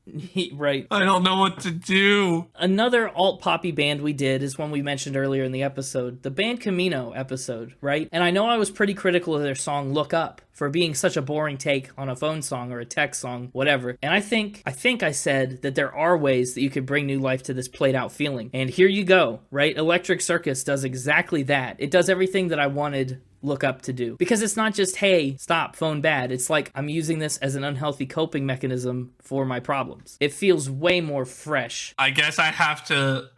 Right. I don't know what to do. Another alt-poppy band we did is one we mentioned earlier in the episode, the band Camino episode, right? And I know I was pretty critical of their song Look Up for being such a boring take on a phone song or a text song, whatever. And I think I said that there are ways that you could bring new life to this played out feeling. And here you go, right? Electric Circus does exactly that. It does everything that I wanted Look Up to do. Because it's not just, hey, stop, phone bad. It's like I'm using this as an unhealthy coping mechanism for my problems. It feels way more fresh. I guess I have to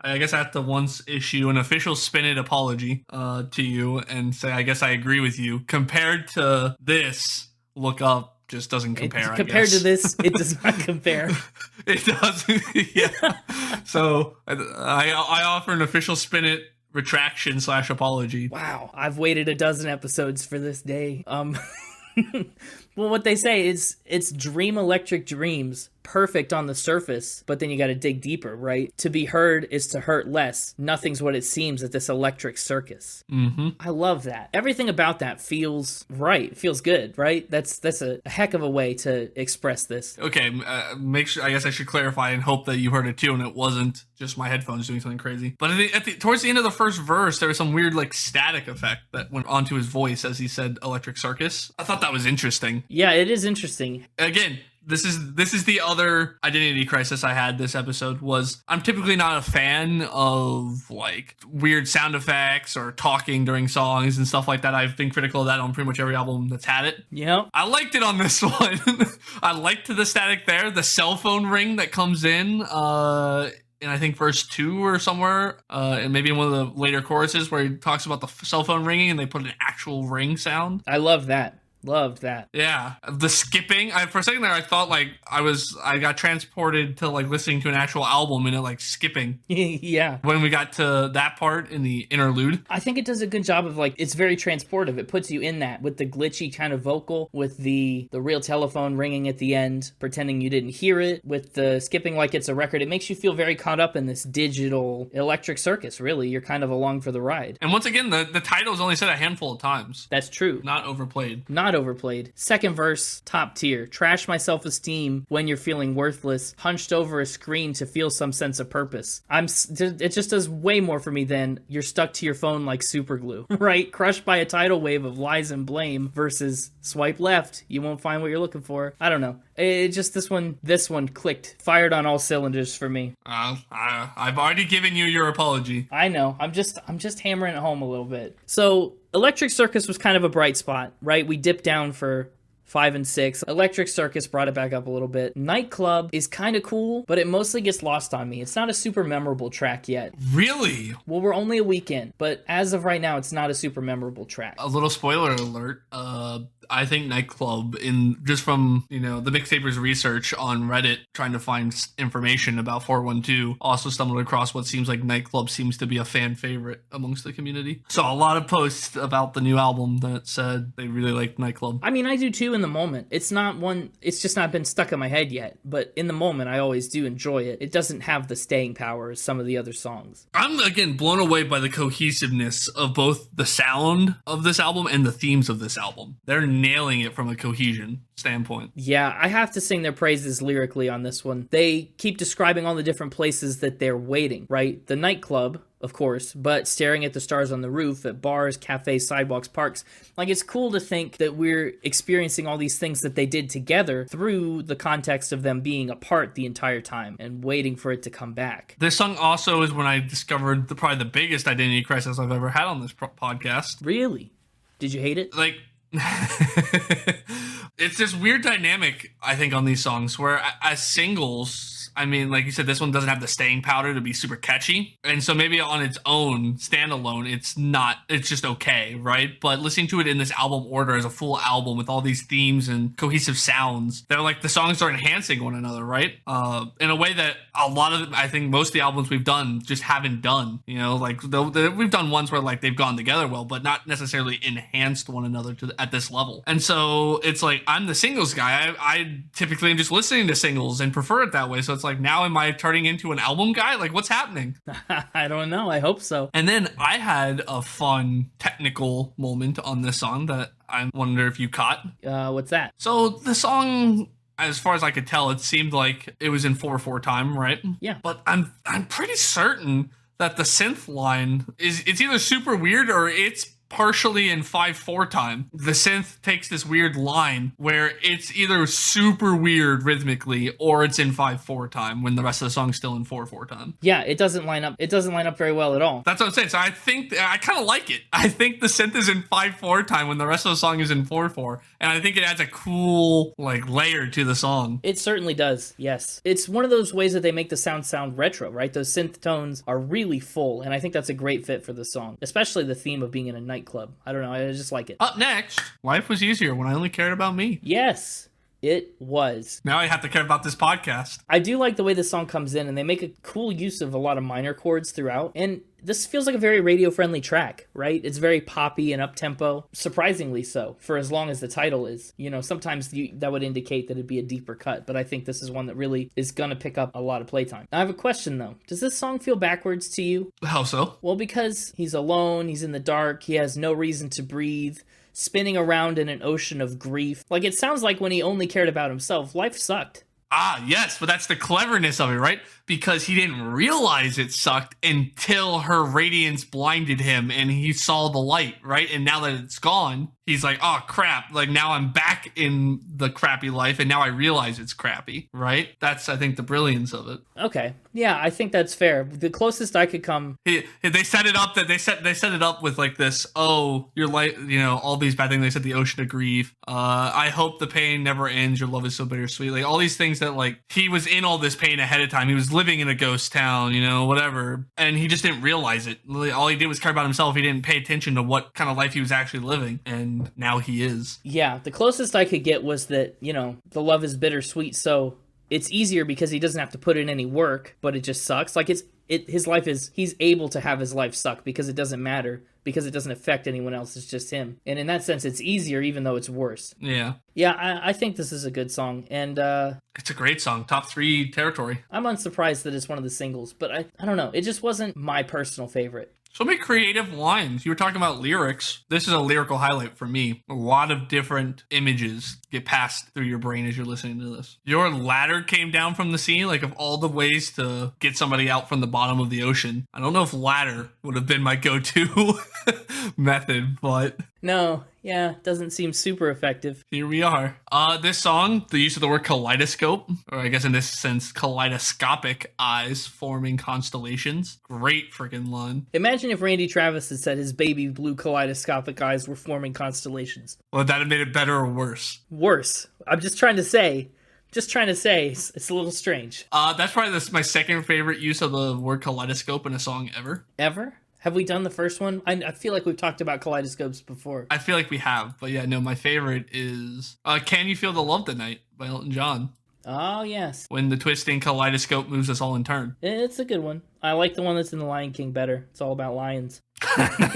once issue an official Spin It apology to you and say I guess I agree with you. Compared to this, Look Up just doesn't compare. Compared to this, it does not compare. It doesn't. Yeah. So I offer an official Spin It retraction / apology. Wow, I've waited a dozen episodes for this day. Well, what they say is it's dream electric dreams, perfect on the surface, but then you got to dig deeper, right? To be heard is to hurt less. Nothing's what it seems at this electric circus. Mm-hmm. I love that. Everything about that feels right. It feels good, right? That's a heck of a way to express this. Okay, make sure. I guess I should clarify and hope that you heard it too, and it wasn't just my headphones doing something crazy. But towards the end of the first verse, there was some weird like static effect that went onto his voice as he said "Electric Circus." I thought that was interesting. Yeah, it is interesting. Again, this is the other identity crisis I had this episode. Was I'm typically not a fan of like weird sound effects or talking during songs and stuff like that. I've been critical of that on pretty much every album that's had it. Yeah, I liked it on this one. I liked the static there, the cell phone ring that comes in and I think verse 2 or somewhere, and maybe in one of the later choruses where he talks about the cell phone ringing and they put an actual ring sound. I love that. Loved that. Yeah, the skipping. For a second there, I thought like I got transported to like listening to an actual album and it like skipping. Yeah. When we got to that part in the interlude, I think it does a good job of like it's very transportive. It puts you in that with the glitchy kind of vocal, with the real telephone ringing at the end, pretending you didn't hear it, with the skipping like it's a record. It makes you feel very caught up in this digital electric circus. Really, you're kind of along for the ride. And once again, the title's only said a handful of times. That's true. Not overplayed. Not overplayed. Second verse, top tier. Trash my self-esteem when you're feeling worthless. Hunched over a screen to feel some sense of purpose. It just does way more for me than you're stuck to your phone like super glue, right? Crushed by a tidal wave of lies and blame versus swipe left. You won't find what you're looking for. I don't know. It just this one clicked, fired on all cylinders for me. I've already given you your apology. I know. I'm just hammering it home a little bit. So Electric Circus was kind of a bright spot, right? We dipped down for 5 and 6. Electric Circus brought it back up a little bit. Nightclub is kind of cool, but it mostly gets lost on me. It's not a super memorable track yet. Really? Well, we're only a week in, but as of right now, it's not a super memorable track. A little spoiler alert. I think Nightclub, just from the Mixtaper's research on Reddit, trying to find information about 412, also stumbled across what seems like Nightclub seems to be a fan favorite amongst the community. Saw a lot of posts about the new album that said they really liked Nightclub. I mean, I do too in the moment. It's just not been stuck in my head yet, but in the moment, I always do enjoy it. It doesn't have the staying power as some of the other songs. I'm, again, blown away by the cohesiveness of both the sound of this album and the themes of this album. They're nailing it from a cohesion standpoint. Yeah, I have to sing their praises lyrically on this one. They keep describing all the different places that they're waiting, right? The nightclub, of course, but staring at the stars on the roof, at bars, cafes, sidewalks, parks. Like, it's cool to think that we're experiencing all these things that they did together through the context of them being apart the entire time and waiting for it to come back. This song also is when I discovered probably the biggest identity crisis I've ever had on this podcast. Really? Did you hate it? Like, it's this weird dynamic, I think, on these songs where as singles, I mean, like you said, this one doesn't have the staying power to be super catchy. And so maybe on its own, standalone, it's just okay, right? But listening to it in this album order as a full album with all these themes and cohesive sounds, they're like the songs are enhancing one another, right? In a way that a lot of, I think most of the albums we've done just haven't done, you know, like we've done ones where like they've gone together well, but not necessarily enhanced one another at this level. And so it's like, I'm the singles guy. I typically am just listening to singles and prefer it that way. So it's like, now am I turning into an album guy? Like, what's happening? I don't know. I hope so. And then I had a fun technical moment on this song that I wonder if you caught. What's that? So the song, as far as I could tell, it seemed like it was in 4/4 time, right? Yeah. But I'm pretty certain that the synth line it's either super weird or it's partially in 5/4 time. The synth takes this weird line where it's either super weird rhythmically or it's in 5/4 time when the rest of the song's still in 4/4 time. Yeah, it doesn't line up. It doesn't line up very well at all. That's what I'm saying. So I think I kind of like it. I think the synth is in 5/4 time when the rest of the song is in 4/4, and I think it adds a cool like layer to the song. It certainly does. Yes, it's one of those ways that they make the sound retro, right? Those synth tones are really full, and I think that's a great fit for the song, especially the theme of being in a nightclub. I don't know. I just like it. Up next, life was easier when I only cared about me. Yes, it was. Now I have to care about this podcast. I do like the way the song comes in, and they make a cool use of a lot of minor chords throughout. And this feels like a very radio-friendly track, right? It's very poppy and up-tempo. Surprisingly so, for as long as the title is. You know, sometimes that would indicate that it'd be a deeper cut, but I think this is one that really is going to pick up a lot of playtime. I have a question, though. Does this song feel backwards to you? How so? Well, because he's alone, he's in the dark, he has no reason to breathe, spinning around in an ocean of grief. Like, it sounds like when he only cared about himself, life sucked. Ah, yes, but that's the cleverness of it, right? Because he didn't realize it sucked until her radiance blinded him and he saw the light, right? And now that it's gone, he's like, oh, crap. Like, now I'm back in the crappy life and now I realize it's crappy, right? That's, I think, the brilliance of it. Okay. Yeah, I think that's fair. The closest I could come... They set it up that they set it up with like this, oh, your life, you know, all these bad things. They said the ocean of grief. I hope the pain never ends. Your love is so bittersweet. Like, all these things that, like, he was in all this pain ahead of time. He was living in a ghost town, you know, whatever. And he just didn't realize it. All he did was care about himself. He didn't pay attention to what kind of life he was actually living. And now he is. Yeah, the closest I could get was that, you know, the love is bittersweet, so it's easier because he doesn't have to put in any work, but it just sucks. Like, his life is, he's able to have his life suck because it doesn't matter, because it doesn't affect anyone else, it's just him. And in that sense, it's easier, even though it's worse. Yeah. Yeah, I think this is a good song, and it's a great song. Top 3 territory. I'm unsurprised that it's one of the singles, but I don't know, it just wasn't my personal favorite. So many creative lines. You were talking about lyrics. This is a lyrical highlight for me. A lot of different images get passed through your brain as you're listening to this. Your ladder came down from the sea, like, of all the ways to get somebody out from the bottom of the ocean. I don't know if ladder would have been my go-to method, but... No, yeah, doesn't seem super effective. Here we are. This song, the use of the word kaleidoscope, or I guess in this sense, kaleidoscopic eyes forming constellations. Great freaking line. Imagine if Randy Travis had said his baby blue kaleidoscopic eyes were forming constellations. Well, that have made it better or worse? Worse. I'm just trying to say, it's a little strange. That's probably my second favorite use of the word kaleidoscope in a song ever. Ever? Have we done the first one? I feel like we've talked about kaleidoscopes before. I feel like we have, but yeah, no, my favorite is Can You Feel the Love Tonight by Elton John. Oh, yes. When the twisting kaleidoscope moves us all in turn. It's a good one. I like the one that's in The Lion King better. It's all about lions.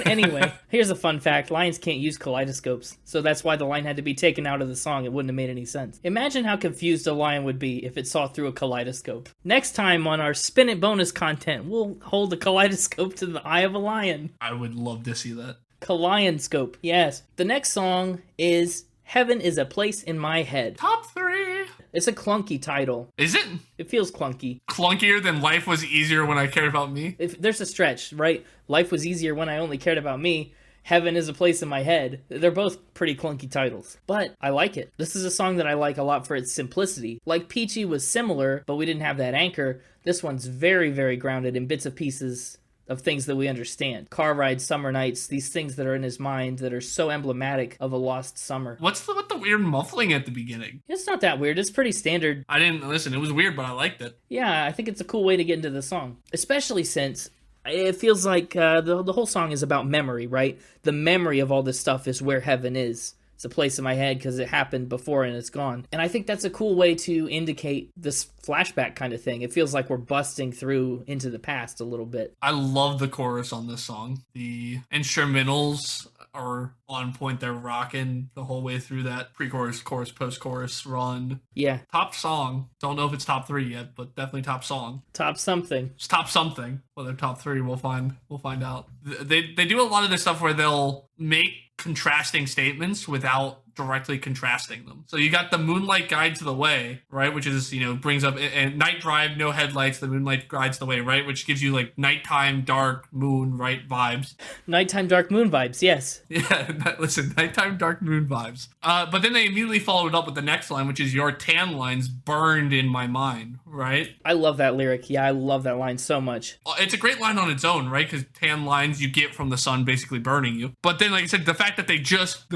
Anyway, here's a fun fact. Lions can't use kaleidoscopes, so that's why the line had to be taken out of the song. It wouldn't have made any sense. Imagine how confused a lion would be if it saw through a kaleidoscope. Next time on our Spin It bonus content, we'll hold a kaleidoscope to the eye of a lion. I would love to see that. Kaleidoscope, yes. The next song is Heaven is a Place in My Head. Top 3. It's a clunky title. Is it? It feels clunky. Clunkier than Life Was Easier When I Cared About Me? If there's a stretch, right? Life was easier when I only cared about me. Heaven is a place in my head. They're both pretty clunky titles, but I like it. This is a song that I like a lot for its simplicity. Like Peachy was similar, but we didn't have that anchor. This one's very, very grounded in bits and pieces of things that we understand. Car rides, summer nights, these things that are in his mind that are so emblematic of a lost summer. What's with the weird muffling at the beginning? It's not that weird. It's pretty standard. I didn't listen. It was weird, but I liked it. Yeah, I think it's a cool way to get into the song, especially since it feels like the whole song is about memory, right? The memory of all this stuff is where heaven is. It's a place in my head because it happened before and it's gone. And I think that's a cool way to indicate this flashback kind of thing. It feels like we're busting through into the past a little bit. I love the chorus on this song. The instrumentals are on point. They're rocking the whole way through that pre-chorus, chorus, post-chorus run. Yeah. Top song. Don't know if it's top 3 yet, but definitely top song. Top something. It's top something. Whether top 3, we'll find out. They do a lot of this stuff where they'll make contrasting statements without directly contrasting them. So you got the moonlight guides the way, right? Which is, brings up and night drive, no headlights, the moonlight guides the way, right? Which gives you like nighttime, dark, moon, right vibes. Nighttime, dark, moon vibes, yes. Yeah, listen, nighttime, dark, moon vibes. But then they immediately followed up with the next line, which is your tan lines burned in my mind, right? I love that lyric. Yeah, I love that line so much. It's a great line on its own, right? Because tan lines you get from the sun basically burning you. But then, like I said, the fact that they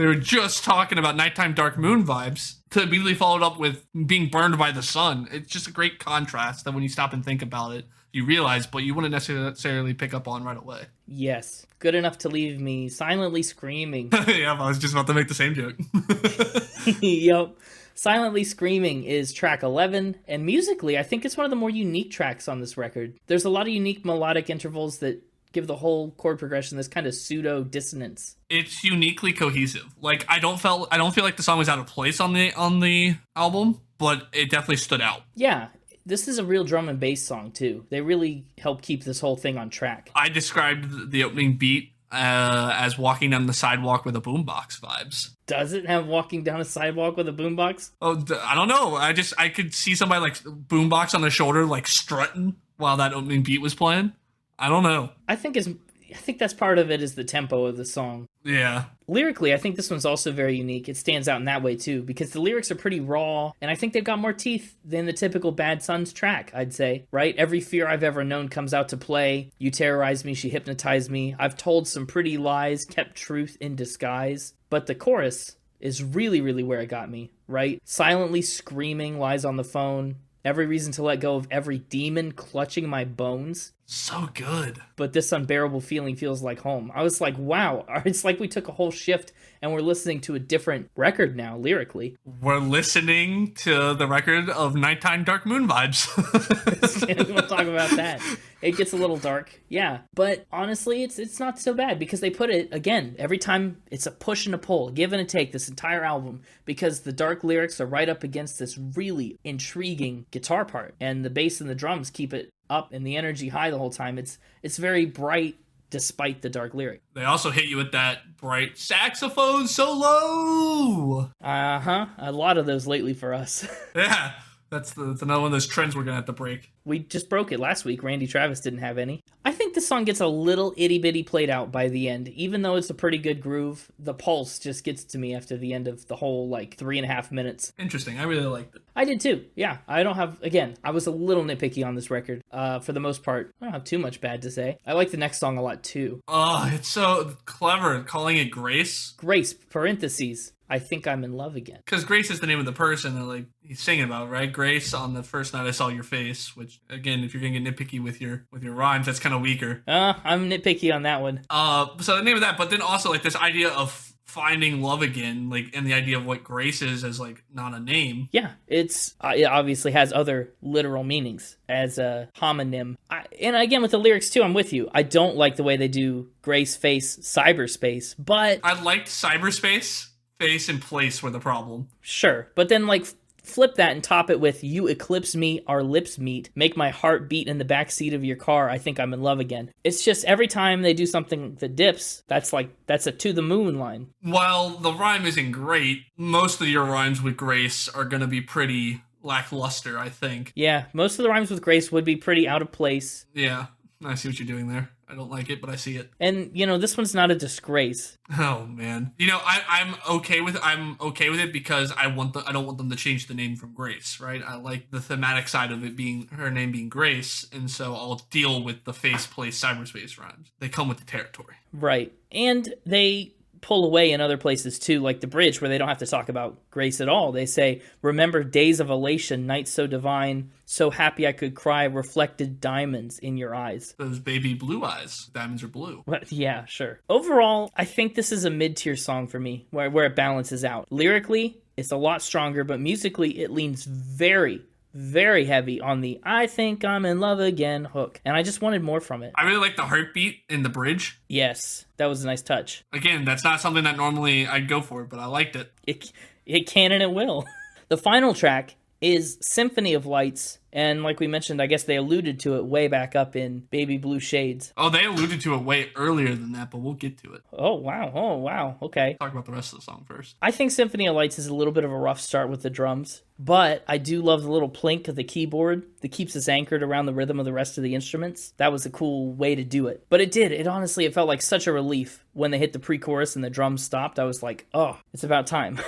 were just talking about nighttime dark moon vibes to immediately followed up with being burned by the sun. It's just a great contrast that when you stop and think about it, you realize, but you wouldn't necessarily pick up on right away. Yes. Good enough to leave me silently screaming. Yeah, I was just about to make the same joke. Yup. Silently Screaming is track 11, and musically, I think it's one of the more unique tracks on this record. There's a lot of unique melodic intervals that give the whole chord progression this kind of pseudo dissonance. It's uniquely cohesive. Like I don't feel like the song was out of place on the album, but it definitely stood out. Yeah, this is a real drum and bass song too. They really help keep this whole thing on track. I described the opening beat as walking down the sidewalk with a boombox vibes. Does it have walking down a sidewalk with a boombox? Oh, I don't know. I could see somebody like boombox on their shoulder, like strutting while that opening beat was playing. I don't know. I think that's part of it is the tempo of the song. Yeah. Lyrically, I think this one's also very unique. It stands out in that way too, because the lyrics are pretty raw, and I think they've got more teeth than the typical Bad Sons track, I'd say, right? Every fear I've ever known comes out to play. You terrorize me, she hypnotized me. I've told some pretty lies, kept truth in disguise. But the chorus is really, really where it got me, right? Silently screaming, lies on the phone. Every reason to let go of every demon clutching my bones. So good. But this unbearable feeling feels like home. I was like, wow, it's like we took a whole shift and we're listening to a different record now, lyrically. We're listening to the record of Nighttime Dark Moon vibes. We'll talk about that. It gets a little dark, yeah. But honestly, it's not so bad because they put it, again, every time it's a push and a pull, give and a take, this entire album, because the dark lyrics are right up against this really intriguing guitar part, and the bass and the drums keep it up and the energy high the whole time. It's very bright despite the dark lyric. They also hit you with that bright saxophone solo. A lot of those lately for us. Yeah. That's another one of those trends we're going to have to break. We just broke it last week. Randy Travis didn't have any. I think the song gets a little itty-bitty played out by the end. Even though it's a pretty good groove, the pulse just gets to me after the end of the whole, 3.5 minutes. Interesting. I really liked it. I did too. Yeah. I was a little nitpicky on this record. For the most part, I don't have too much bad to say. I like the next song a lot too. Oh, it's so clever. Calling it Grace. Grace, parentheses. I think I'm in love again. Because Grace is the name of the person that he's singing about, right? Grace on the first night I saw your face, which again, if you're gonna get nitpicky with your rhymes, that's kind of weaker. I'm nitpicky on that one. So the name of that, but then also this idea of finding love again, and the idea of what Grace is as not a name. Yeah, it obviously has other literal meanings as a homonym. And again, with the lyrics too, I'm with you. I don't like the way they do Grace, face, cyberspace, but I liked cyberspace. Face and place were the problem. Sure, but then flip that and top it with you eclipse me, our lips meet, make my heart beat in the backseat of your car, I think I'm in love again. It's just every time they do something that dips, that's a to the moon line. While the rhyme isn't great, most of your rhymes with Grace are going to be pretty lackluster, I think. Yeah, most of the rhymes with Grace would be pretty out of place. Yeah, I see what you're doing there. I don't like it, but I see it. And, this one's not a disgrace. Oh man, I'm okay with it because I don't want them to change the name from Grace, right? I like the thematic side of it being her name being Grace, and so I'll deal with the face, place, cyberspace rhymes. They come with the territory, right? And they pull away in other places too, like the bridge where they don't have to talk about Grace at all. They say, remember days of elation, nights so divine, so happy I could cry, reflected diamonds in your eyes. Those baby blue eyes. Diamonds are blue. But yeah, sure. Overall, I think this is a mid-tier song for me, where it balances out. Lyrically, it's a lot stronger, but musically, it leans very, very heavy on the I think I'm in love again hook. And I just wanted more from it. I really like the heartbeat in the bridge. Yes, that was a nice touch. Again, that's not something that normally I'd go for, but I liked it. It can and it will. The final track is Symphony of Lights. And like we mentioned, I guess they alluded to it way back up in Baby Blue Shades. Oh, they alluded to it way earlier than that, but we'll get to it. Oh, wow. Okay. Talk about the rest of the song first. I think Symphony of Lights is a little bit of a rough start with the drums, but I do love the little plink of the keyboard that keeps us anchored around the rhythm of the rest of the instruments. That was a cool way to do it. But it honestly, it felt like such a relief when they hit the pre-chorus and the drums stopped. I was like, oh, it's about time.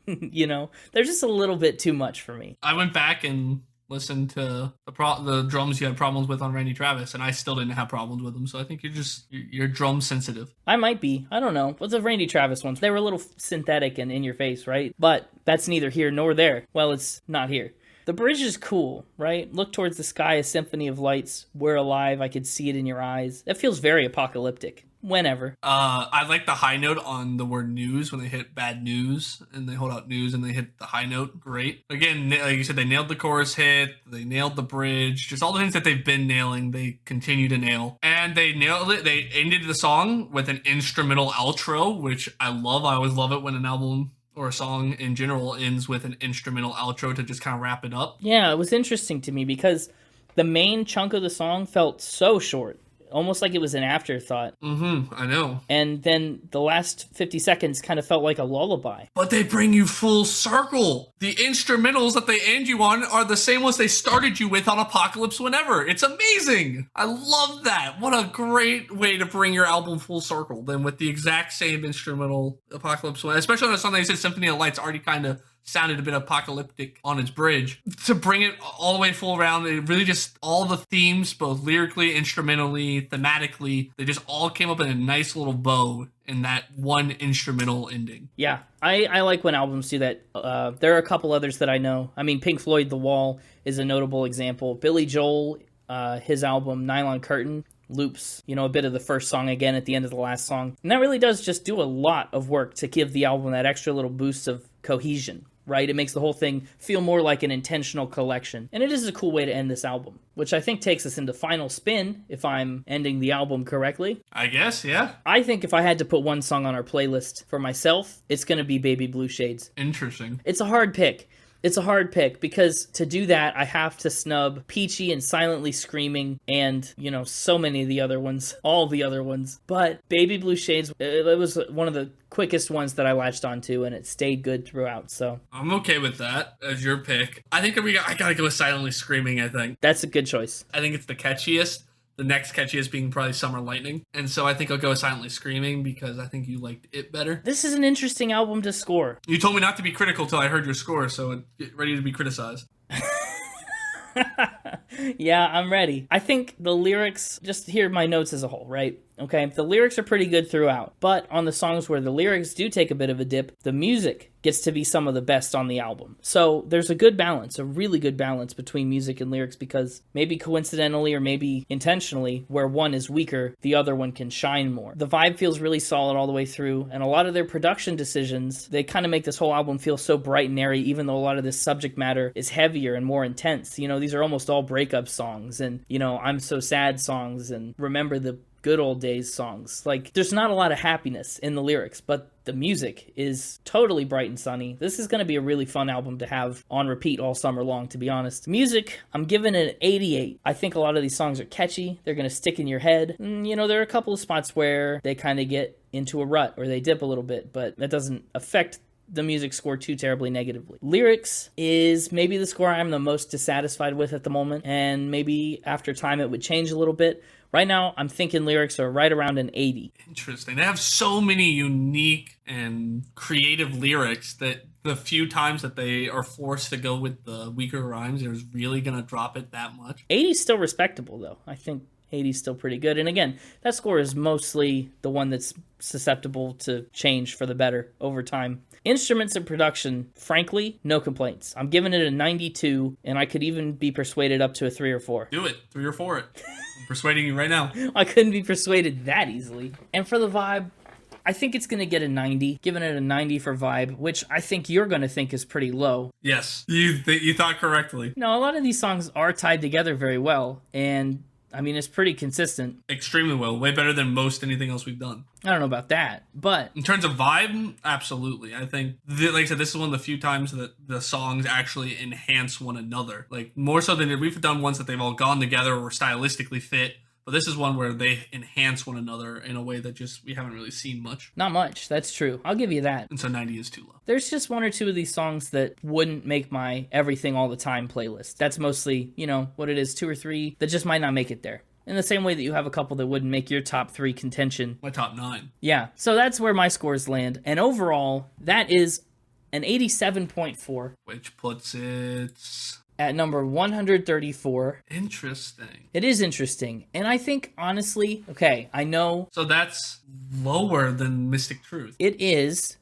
There's just a little bit too much for me. I went back and listened to the drums you had problems with on Randy Travis, and I still didn't have problems with them. So I think you're drum sensitive. I might be. I don't know. What's the Randy Travis ones? They were a little synthetic and in your face, right? But that's neither here nor there. Well, it's not here. The bridge is cool, right? Look towards the sky, a symphony of lights. We're alive. I could see it in your eyes. That feels very apocalyptic. Whenever. I like the high note on the word news when they hit bad news and they hold out news and they hit the high note. Great. Again, like you said, they nailed the chorus hit. They nailed the bridge. Just all the things that they've been nailing, they continue to nail. And they nailed it. They ended the song with an instrumental outro, which I love. I always love it when an album or a song in general ends with an instrumental outro to just kind of wrap it up. Yeah, it was interesting to me because the main chunk of the song felt so short. Almost like it was an afterthought. I know. And then the last 50 seconds kind of felt like a lullaby. But they bring you full circle. The instrumentals that they end you on are the same ones they started you with on Apocalypse Whenever. It's amazing. I love that. What a great way to bring your album full circle. Then with the exact same instrumental Apocalypse Whenever, especially on the song that you said Symphony of Lights already kind of sounded a bit apocalyptic on its bridge. To bring it all the way full around, it really just, all the themes, both lyrically, instrumentally, thematically, they just all came up in a nice little bow in that one instrumental ending. Yeah, I like when albums do that. There are a couple others that I know. I mean, Pink Floyd, The Wall is a notable example. Billy Joel, his album Nylon Curtain, loops, a bit of the first song again at the end of the last song. And that really does just do a lot of work to give the album that extra little boost of cohesion, right? It makes the whole thing feel more like an intentional collection. And it is a cool way to end this album, which I think takes us into Final Spin, if I'm ending the album correctly. I guess, yeah. I think if I had to put one song on our playlist for myself, it's going to be Baby Blue Shades. Interesting. It's a hard pick. It's a hard pick because to do that, I have to snub Peachy and Silently Screaming and, so many of the other ones, all the other ones. But Baby Blue Shades, it was one of the quickest ones that I latched onto, and it stayed good throughout, so. I'm okay with that as your pick. I think I gotta go with Silently Screaming, I think. That's a good choice. I think it's the catchiest. The next catchiest being probably Summer Lightning. And so I think I'll go with Silently Screaming because I think you liked it better. This is an interesting album to score. You told me not to be critical till I heard your score, so get ready to be criticized. Yeah, I'm ready. I think the lyrics, just hear my notes as a whole, right? Okay, the lyrics are pretty good throughout, but on the songs where the lyrics do take a bit of a dip, the music gets to be some of the best on the album. So there's a good balance, a really good balance between music and lyrics because maybe coincidentally or maybe intentionally, where one is weaker, the other one can shine more. The vibe feels really solid all the way through, and a lot of their production decisions, they kind of make this whole album feel so bright and airy, even though a lot of this subject matter is heavier and more intense. These are almost all breakup songs and, I'm So Sad songs and Remember the Good Old Days songs. Like, there's not a lot of happiness in the lyrics, but the music is totally bright and sunny. This is going to be a really fun album to have on repeat all summer long, to be honest. Music, I'm giving it an 88. I think a lot of these songs are catchy. They're going to stick in your head. There are a couple of spots where they kind of get into a rut or they dip a little bit, but that doesn't affect the music score too terribly negatively. Lyrics is maybe the score I'm the most dissatisfied with at the moment, and maybe after time it would change a little bit. Right now, I'm thinking lyrics are right around an 80. Interesting. They have so many unique and creative lyrics that the few times that they are forced to go with the weaker rhymes, they're really going to drop it that much. 80's still respectable, though. I think 80's still pretty good. And again, that score is mostly the one that's susceptible to change for the better over time. Instruments and production, frankly, no complaints. I'm giving it a 92, and I could even be persuaded up to a 3 or 4. Do it. 3 or 4 it. I'm persuading you right now. I couldn't be persuaded that easily. And for the vibe, I think it's going to get a 90, giving it a 90 for vibe, which I think you're going to think is pretty low. Yes, you thought correctly. No, a lot of these songs are tied together very well, and I mean, it's pretty consistent. Extremely well. Way better than most anything else we've done. I don't know about that, but in terms of vibe, absolutely. I think, like I said, this is one of the few times that the songs actually enhance one another. Like, more so than we've done ones that they've all gone together or stylistically fit. But this is one where they enhance one another in a way that just we haven't really seen much. Not much. That's true. I'll give you that. And so 90 is too low. There's just one or two of these songs that wouldn't make my everything all the time playlist. That's mostly, what it is, 2 or 3 that just might not make it there. In the same way that you have a couple that wouldn't make your top 3 contention. My top 9. Yeah. So that's where my scores land. And overall, that is an 87.4. Which puts it at number 134. Interesting. It is interesting. And I think, honestly, okay, I know. So that's lower than Mystic Truth. It is.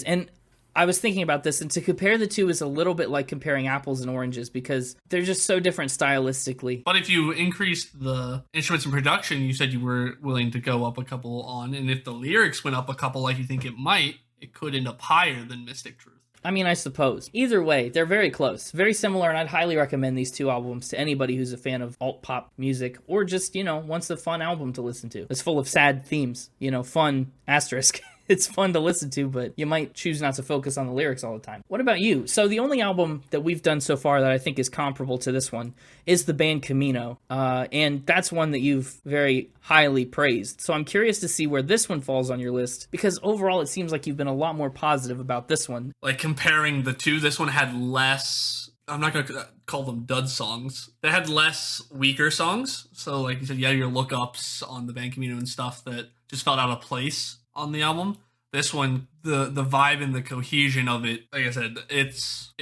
And I was thinking about this, and to compare the two is a little bit like comparing apples and oranges because they're just so different stylistically. But if you increased the instruments and production, you said you were willing to go up a couple on, and if the lyrics went up a couple like you think it might, it could end up higher than Mystic Truth. I mean, I suppose. Either way, they're very close, very similar, and I'd highly recommend these two albums to anybody who's a fan of alt-pop music or just, wants a fun album to listen to. It's full of sad themes, fun asterisk. It's fun to listen to, but you might choose not to focus on the lyrics all the time. What about you? So the only album that we've done so far that I think is comparable to this one is the band Camino, and that's one that you've very highly praised. So I'm curious to see where this one falls on your list, because overall it seems like you've been a lot more positive about this one. Like comparing the two, this one had less... I'm not going to call them dud songs. They had less weaker songs. So like you said, you had your lookups on the band Camino and stuff that just felt out of place on the album. This one, the vibe and the cohesion of it, like I said, it's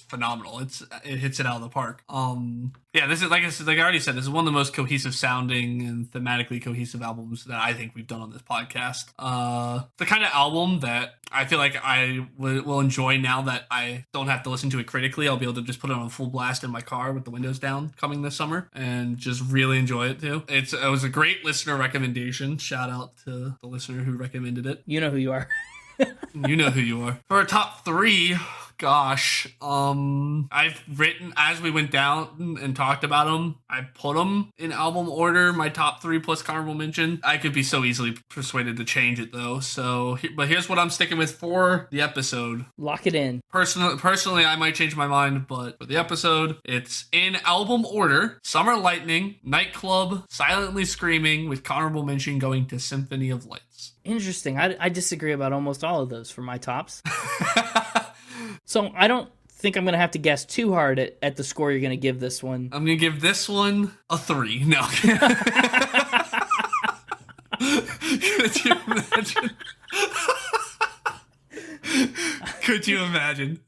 phenomenal. It hits it out of the park. Yeah, this is like I already said, this is one of the most cohesive sounding and thematically cohesive albums that I think we've done on this podcast. The kind of album that I feel like I will enjoy now that I don't have to listen to it critically. I'll be able to just put it on full blast in my car with the windows down coming this summer and just really enjoy it too. It was a great listener recommendation. Shout out to the listener who recommended it. You know who you are. You know who you are. For our top 3, gosh, I've written, as we went down and talked about them, I put them in album order, my top 3 plus honorable mention. I could be so easily persuaded to change it though, but here's what I'm sticking with for the episode. Lock it in. Personally, I might change my mind, but for the episode, it's in album order: Summer Lightning, Nightclub, Silently Screaming, with honorable mention going to Symphony of Lights. Interesting. I disagree about almost all of those for my tops. So I don't think I'm going to have to guess too hard at the score you're going to give this one. I'm going to give this one a 3. No. Could you imagine? Could you imagine?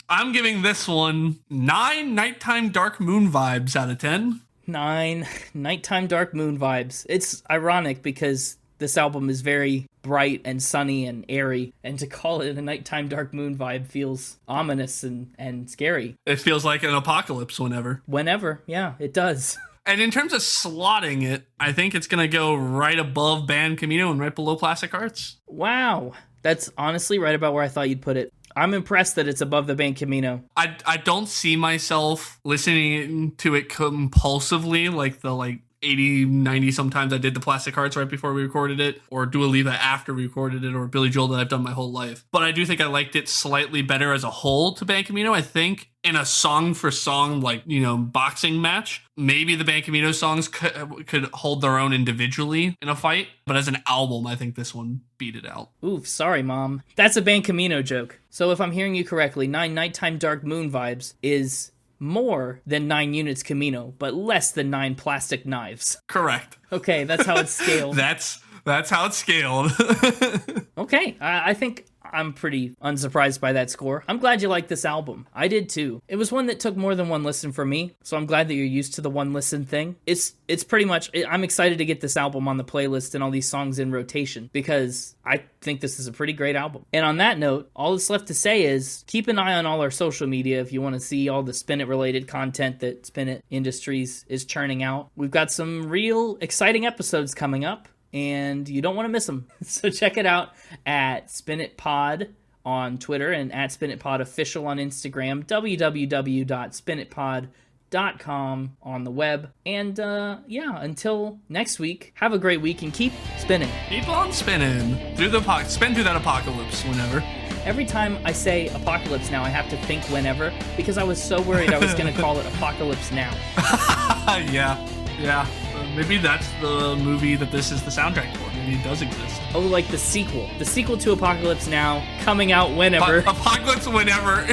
I'm giving this one 9 nighttime dark moon vibes out of 10. 9 nighttime dark moon vibes. It's ironic because this album is very bright and sunny and airy, and to call it a nighttime dark moon vibe feels ominous and scary. It feels like an apocalypse whenever. Yeah, it does. And in terms of slotting it, I think it's going to go right above Band Camino and right below Plastic Hearts. Wow. That's honestly right about where I thought you'd put it. I'm impressed that it's above the Band Camino. I don't see myself listening to it compulsively like the 80, 90 sometimes I did the Plastic Hearts right before we recorded it, or Dua Lipa after we recorded it, or Billy Joel that I've done my whole life. But I do think I liked it slightly better as a whole to Band Camino. I think in a song for song, like, boxing match, maybe the Band Camino songs could hold their own individually in a fight. But as an album, I think this one beat it out. Oof, sorry, Mom. That's a Band Camino joke. So if I'm hearing you correctly, 9 Nighttime Dark Moon Vibes is more than 9 Units Camino, but less than 9 Plastic Knives. Correct. Okay, that's how it's scaled. That's how it's scaled. Okay, I think I'm pretty unsurprised by that score. I'm glad you liked this album. I did too. It was one that took more than one listen for me, so I'm glad that you're used to the one listen thing. It's pretty much, I'm excited to get this album on the playlist and all these songs in rotation, because I think this is a pretty great album. And on that note, all that's left to say is keep an eye on all our social media if you want to see all the Spin It related content that Spin It Industries is churning out. We've got some real exciting episodes coming up, and you don't want to miss them. So check it out at Spin It Pod on Twitter and at Spin It Pod Official on Instagram, www.spinitpod.com on the web. And until next week, have a great week and keep spinning. Keep on spinning. Spin through that apocalypse whenever. Every time I say apocalypse now, I have to think whenever, because I was so worried I was going to call it Apocalypse Now. Yeah. Maybe that's the movie that this is the soundtrack for. Maybe it does exist. Oh, like the sequel. The sequel to Apocalypse Now, coming out whenever. Apocalypse whenever.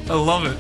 I love it.